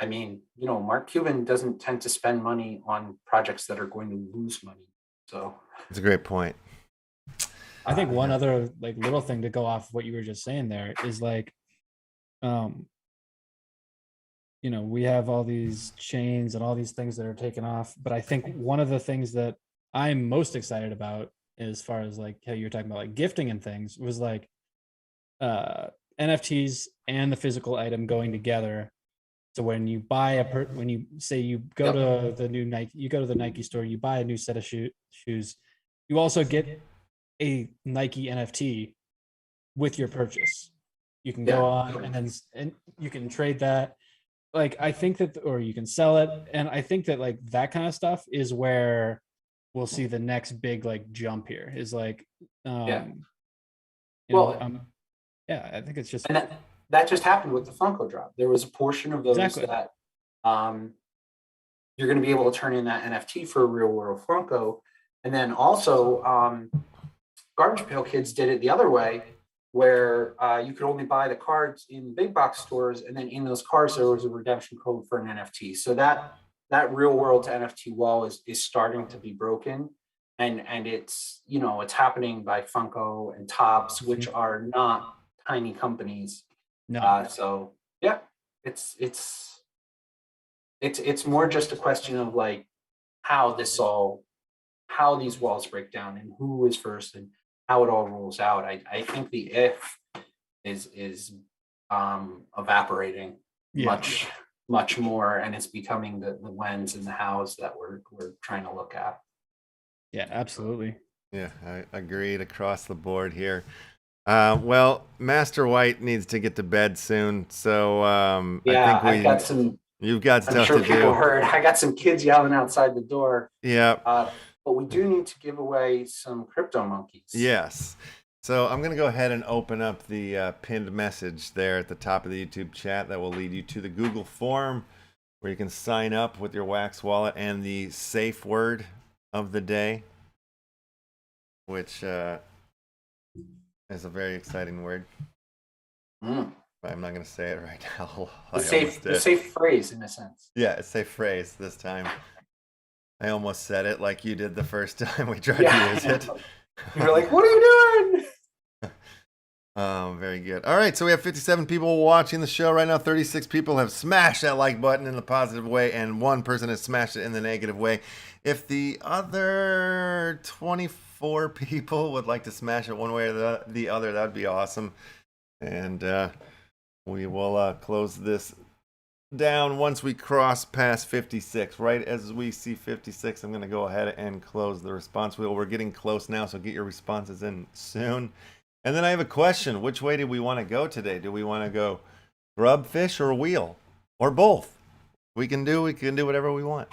I mean, Mark Cuban doesn't tend to spend money on projects that are going to lose money. So it's a great point. I think one other like little thing to go off what you were just saying there is like, we have all these chains and all these things that are taken off, but I think one of the things that I'm most excited about, as far as like how you're talking about like gifting and things, was like NFTs and the physical item going together. So when you buy when you say you go to the new Nike, you go to the Nike store, you buy a new set of shoes, you also get a Nike NFT with your purchase. You can go on and you can trade that. Like, I think that, or you can sell it. And I think that like that kind of stuff is where we'll see the next big like jump here is like, I think it's just. And that just happened with the Funko drop. There was a portion of those that you're going to be able to turn in that NFT for a real world Funko. And then also Garbage Pail Kids did it the other way, where you could only buy the cards in big box stores, and then in those cards there was a redemption code for an NFT. So that real world to NFT wall is starting to be broken, and it's it's happening by Funko and Topps, which are not tiny companies. No. So yeah, it's more just a question of like how these walls break down and who is first and how it all rolls out. I think the if is evaporating much more, and it's becoming the whens and the hows that we're trying to look at. Yeah, absolutely. Yeah, I agreed across the board here. Well, Master White needs to get to bed soon, so I think you've got stuff to do. I'm sure people heard. I got some kids yelling outside the door. Yeah. But we do need to give away some CryptomonKeys. Yes. So I'm going to go ahead and open up the pinned message there at the top of the YouTube chat that will lead you to the Google form where you can sign up with your Wax wallet and the safe word of the day, which is a very exciting word. But I'm not going to say it right now. The safe phrase, in a sense. Yeah, a safe phrase this time. I almost said it like you did the first time we tried to use it. You were like, what are you doing? Very good. All right, so we have 57 people watching the show right now. 36 people have smashed that like button in the positive way, and 1 person has smashed it in the negative way. If the other 24 people would like to smash it one way or the other, that would be awesome. And we will close this down once we cross past 56. Right as we see 56, I'm going to go ahead and close the response wheel. We're getting close now, so get your responses in soon. And then I have a question. Which way do we want to go today? Do we want to go grub, fish, or wheel? Or both? We can do whatever we want.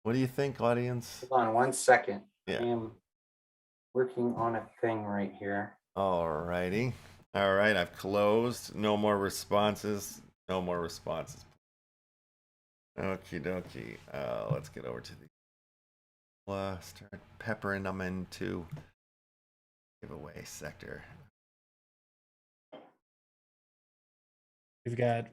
What do you think, audience? Hold on 1 second. Yeah. I am working on a thing right here. All righty. All right, I've closed. No more responses. No more responses. Okie dokie. Let's get over to the start peppering them into giveaway sector. We've got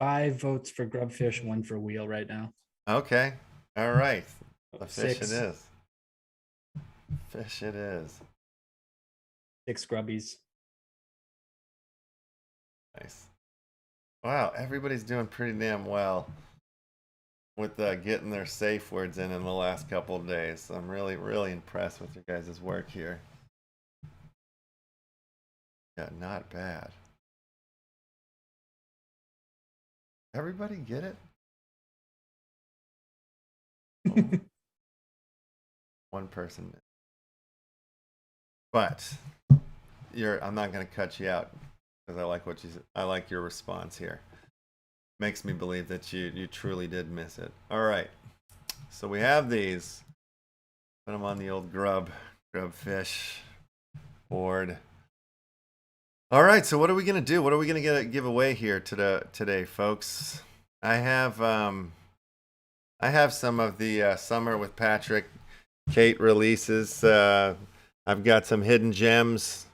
5 votes for grubfish, 1 for wheel right now. Okay. All right. The fish 6. it is. Fish it is. 6 grubbies. Nice. Wow, everybody's doing pretty damn well with getting their safe words in the last couple of days. So I'm really, really impressed with your guys' work here. Yeah, not bad. Everybody get it? Oh. One person. But I'm not going to cut you out because I like your response here. Makes me believe that you truly did miss it. All right. So we have these. Put them on the old grub fish board. All right, so what are we going to do? What are we going to give away here today, folks? I have some of the Summer with Patrick Kate releases. I've got some hidden gems.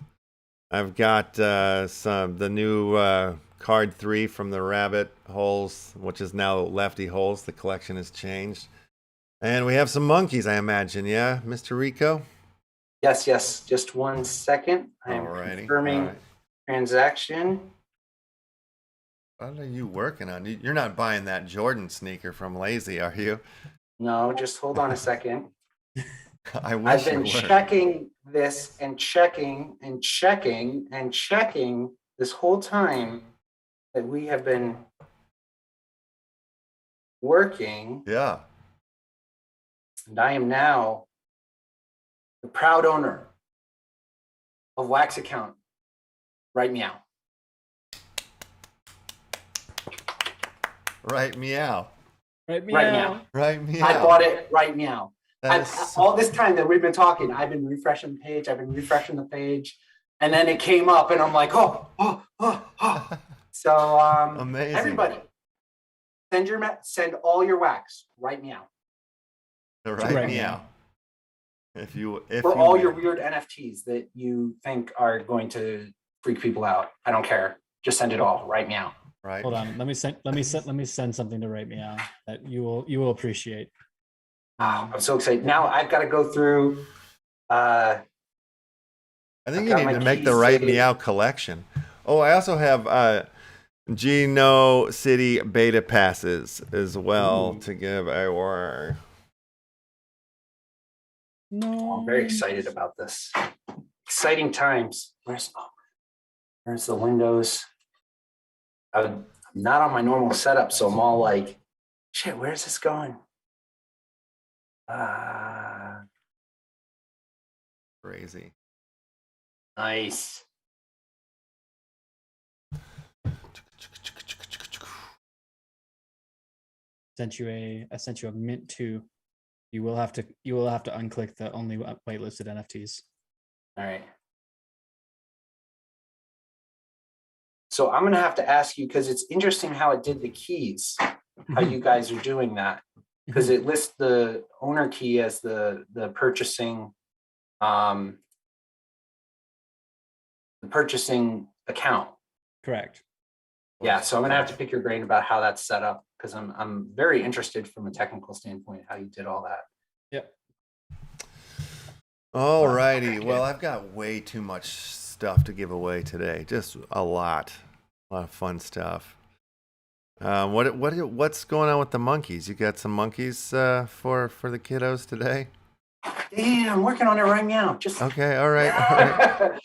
I've got the new card 3 from the rabbit holes, which is now lefty holes. The collection has changed. And we have some monkeys, I imagine. Yeah, Mr. Rico? Yes. Just 1 second. I'm confirming transaction. What are you working on? You're not buying that Jordan sneaker from Lazy, are you? No, just hold on a second. I wish I've been checking this and checking and checking and checking this whole time that we have been working. Yeah. And I am now the proud owner of Wax Account. Right meow. Right meow. Right meow. Right meow. Right meow. I bought it right meow. So... all this time that we've been talking, I've been refreshing the page. And then it came up and I'm like, oh. So amazing. Everybody, send all your wax right meow. Right meow. For all your weird NFTs that you think are going to freak people out. I don't care. Just send it all right meow. Right. Hold on. Let me send something to Right Meow that you will appreciate. I'm so excited. Now I've got to go through. I think you need to make the Right Meow collection. Oh, I also have Geno City beta passes as well to give away. No. I'm very excited about this. Exciting times. Where's the windows? I'm not on my normal setup, so I'm all like, shit, where's this going? Crazy. Nice. I sent you a mint 2. You will have to unclick the only whitelisted NFTs. All right. So I'm going to have to ask you, because it's interesting how it did the keys, how you guys are doing that, because it lists the owner key as the purchasing account. Correct. Yeah, so I'm going to have to pick your brain about how that's set up, because I'm very interested from a technical standpoint how you did all that. Yep. All righty. Well, I've got way too much stuff to give away today. Just a lot of fun stuff. What's going on with the monkeys? You got some monkeys for the kiddos today? Damn, I'm working on it right now. Just Okay, all right, all right.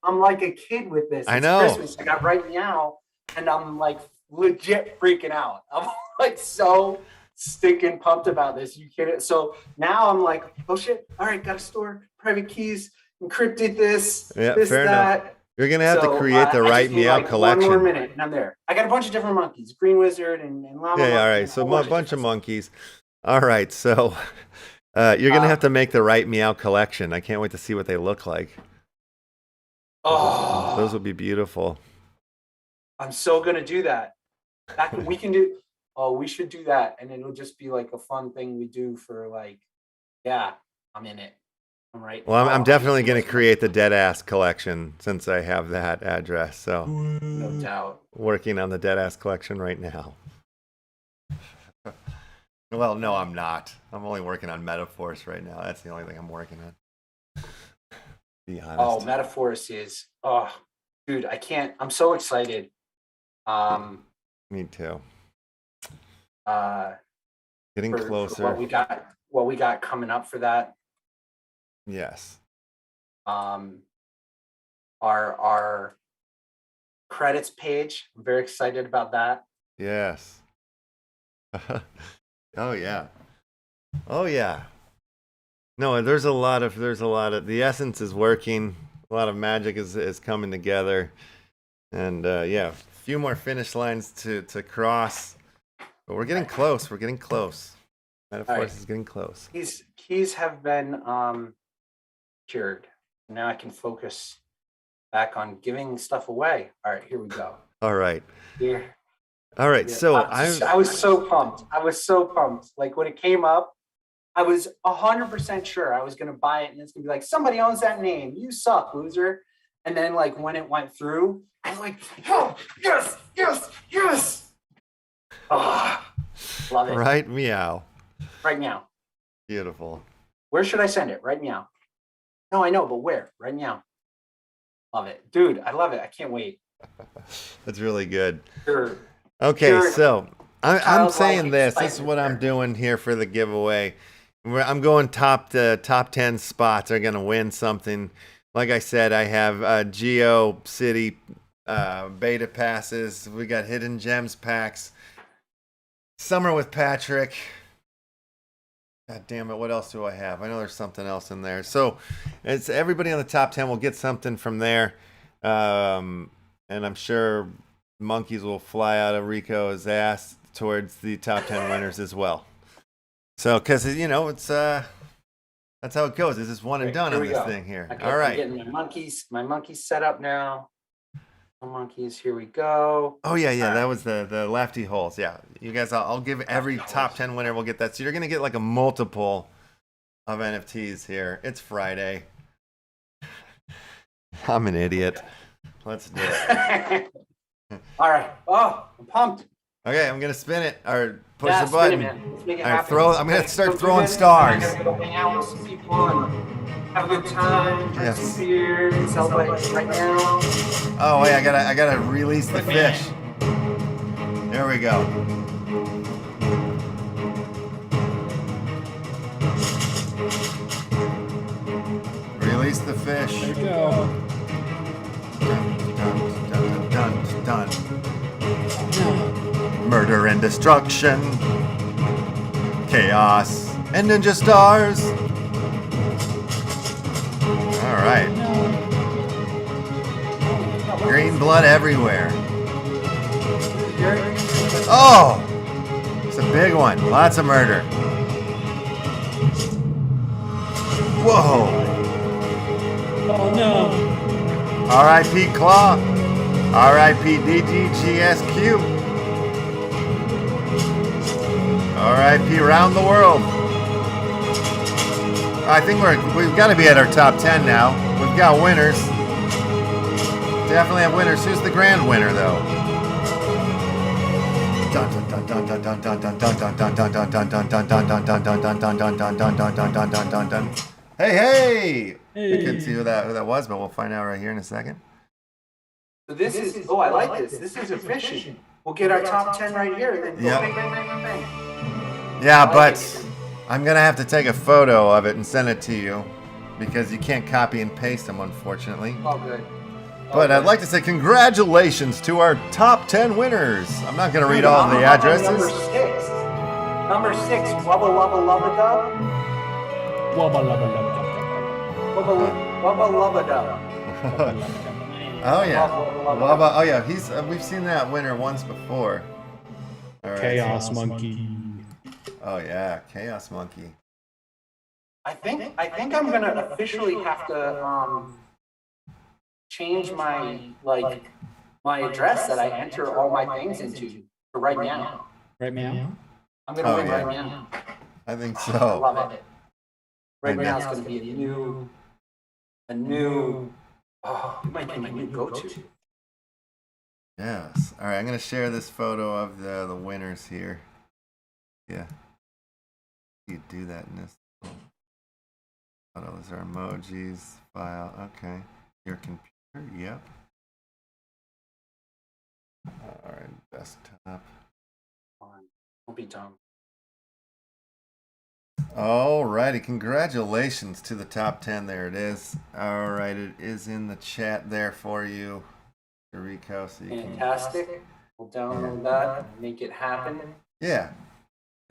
I'm like a kid with this. I It's know. Christmas. I got right now, and I'm like legit freaking out. I'm like so stinking pumped about this. You kidding? So now I'm like, oh shit! All right, got to store private keys, encrypted this, Yeah, this, fair that. enough. You're gonna have to So, create the I right just need, meow like, collection. 1 more minute, and I'm there. I got a bunch of different monkeys: green wizard and llama. Yeah, all monkey, right. and So a whole a bunch of different monkeys. All right, so you're gonna have to make the right meow collection. I can't wait to see what they look like. stuff. Those Oh, would be beautiful. I'm so gonna do that. We can do. Oh, we should do that, and it'll just be like a fun thing we do for like. Yeah, I'm in it. I'm right. Well, I'm Oh, definitely gonna create the dead ass collection since I have that address. So no doubt. working on the dead ass collection right now. Well, no, I'm not. I'm only working on METAVERSE right now. That's the only thing I'm working on. Be honest. Oh, METAVERSE is. Oh, dude, I can't. I'm so excited. Me too. For Getting closer. what we got coming up for that. Yes. Our credits page. I'm very excited about that. Yes. Oh yeah. Oh yeah. No, there's a lot of the essence is working. A lot of magic is coming together, and yeah, a few more finish lines to cross, but we're getting close. We're getting close. METAVERSE right. is getting close. Keys have been cured. Now I can focus back on giving stuff away. All right, here we go. All right. Here. All right. Yeah. So I was so pumped. I was so pumped. Like when it came up, I was 100% sure I was gonna buy it, and it's gonna be like, somebody owns that name. You suck, loser. And then like when it went through, I was like, oh, yes, yes, yes. Oh, love it. right meow. Right now. Beautiful. Where should I send it? Right now. No, I know, but where? Right now. Love it. Dude, I love it. I can't wait. That's really good. Sure. Okay, Sure. so I'm Childlike saying this. This is excitement what I'm there. doing here for the giveaway. I'm going top 10 spots are gonna win something. Like I said, I have Geo City beta passes. We got Hidden Gems packs. Summer with Patrick. God damn it! What else do I have? I know there's something else in there. So it's everybody on the top 10 will get something from there, and I'm sure monkeys will fly out of Rico's ass towards the top 10 winners as well. So, because it's that's how it goes. This is one and done Here on we this go. thing here. Okay, All I'm right. getting my monkeys set up now. Monkeys, here we go. Oh yeah, that was the lefty holes. Yeah, you guys, I'll give every top 10 winner will get that. So you're gonna get like a multiple of NFTs here. It's Friday. I'm an idiot. Let's do it. All right. Oh, I'm pumped. Okay, I'm gonna spin it or push Yeah, the spin button. it, man. Let's make it All right, happen. I'm gonna start Go throwing do this. stars. I'm gonna go hang out with some people and have a good time, drink Yes. some beer, and celebrate right now. Oh wait, I gotta release the fish. There we go. Release the fish. There you go. Dun, dun, dun, dun, dun. Murder and destruction. Chaos and ninja stars. All right. Green blood everywhere. Oh! It's a big one. Lots of murder. Whoa! Oh no. R.I.P. Claw. R.I.P. DGGSQ. R.I.P. Round the World. I think we've got to be at our top 10 now. We've got winners. Definitely have winners. Who's the grand winner though? Hey! We couldn't see who that was, but we'll find out right here in a second. So this is, oh, I like this. This is efficient. We'll get our top 10 right here. And then Yeah. bang, bang, bang, bang, bang. Yeah, I like but it. I'm gonna have to take a photo of it and send it to you because you can't copy and paste them, unfortunately. All good. But I'd like to say congratulations to our top 10 winners. I'm not gonna read all the addresses. Number 6. Number 6. Wubba lubba lubba dub. Wubba lubba lubba Wubba lubba dub. Oh yeah, Wubba. Oh yeah, we've seen that winner once before. All right. Chaos Monkey. Oh yeah, Chaos Monkey. I think I'm gonna officially have to change my my address that I enter all my things into to right now. Right now? I'm gonna win right now. I think I so. love it. Right now it's gonna be a new. Oh, it might be my new go-to. Yes. All right, I'm gonna share this photo of the winners here. Yeah. You do that in this. Oh, those are emojis. File. Okay. Your computer. Yep. All right. Desktop. Don't be dumb. All righty. Congratulations to the top 10. There it is. All right. It is in the chat there for you, Rico. So you Fantastic. We'll download that and make it happen. Yeah.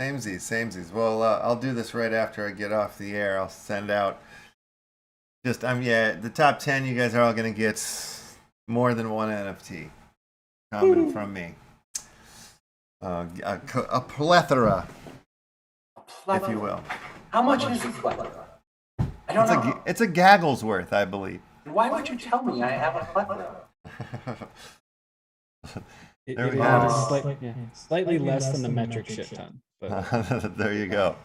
Samesies. Well, I'll do this right after I get off the air. I'll send out just, the top 10, you guys are all going to get more than one NFT coming from me. A plethora, if you will. How much is a plethora? I don't know. It's a gaggle's worth, I believe. Why would you tell me I have a plethora? There we go. Slightly less than the metric shit ton. But. There you go.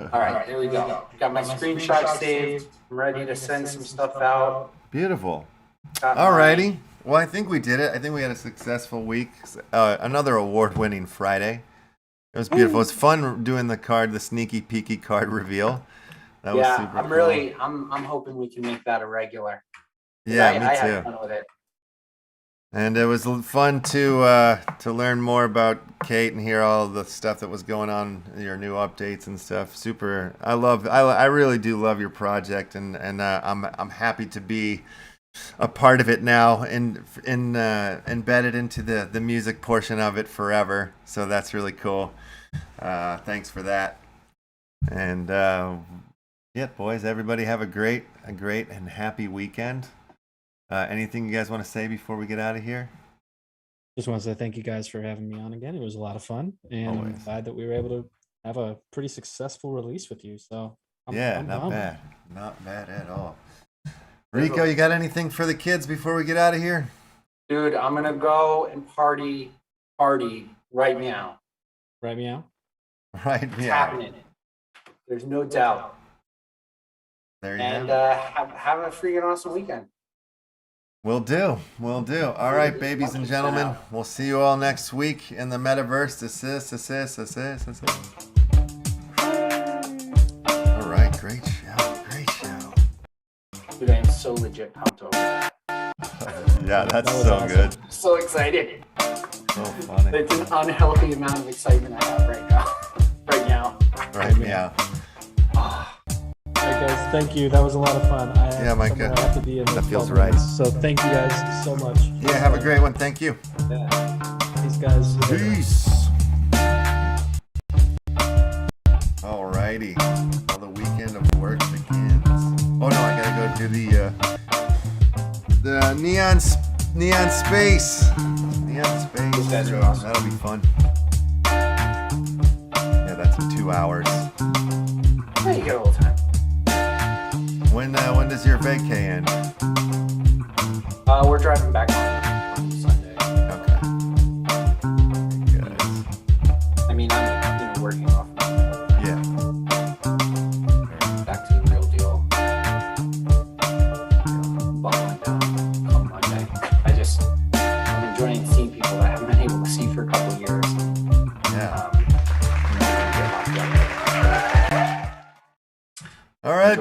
All right, there we go. Got my screenshot saved. I'm ready to send some stuff out. Beautiful. All righty. Well, I think we did it. I think we had a successful week. Another award-winning Friday. It was beautiful. It was fun doing the sneaky peeky card reveal. That was super cool. I'm hoping we can make that a regular. Yeah, me I too. had fun with it. And it was fun to learn more about Kate and hear all the stuff that was going on, your new updates and stuff. Super. I really do love your project, and I'm happy to be a part of it now and embedded into the music portion of it forever. So that's really cool. Thanks for that. And boys, everybody have a great and happy weekend. Anything you guys want to say before we get out of here? Just want to say thank you guys for having me on again. It was a lot of fun, and I'm glad that we were able to have a pretty successful release with you. So not bad, not bad at all. Rico, you got anything for the kids before we get out of here? Dude, I'm gonna go and party right now. Right meow. Right It's meow. happening. There's no doubt. There you and go. have a freaking awesome weekend. Will do. All right, babies and gentlemen. We'll see you all next week in the metaverse. All right, great show. Dude, I am so legit pumped over that. Yeah, that's was so awesome. good. So excited. So funny. It's an unhealthy amount of excitement I have right now. Right meow. All right, guys, thank you. That was a lot of fun. Micah. I have to be in That feels 12 right. minutes. So thank you guys so much. Yeah, have a great one. Thank you. Yeah. Peace, guys. Peace. All righty. Well, the weekend of work begins. Oh no, I gotta go to the neon space. Neon space. Those guys are awesome. That'll be fun. Yeah, that's in 2 hours. Yeah, you get a little time. When does your vacay end? We're driving back on Sunday. Okay. Good. I mean, I'm working off. Yeah. Back to the real deal. Buckling down on Monday. I'm enjoying seeing people that I haven't been able to see for a couple of years. Yeah. All right.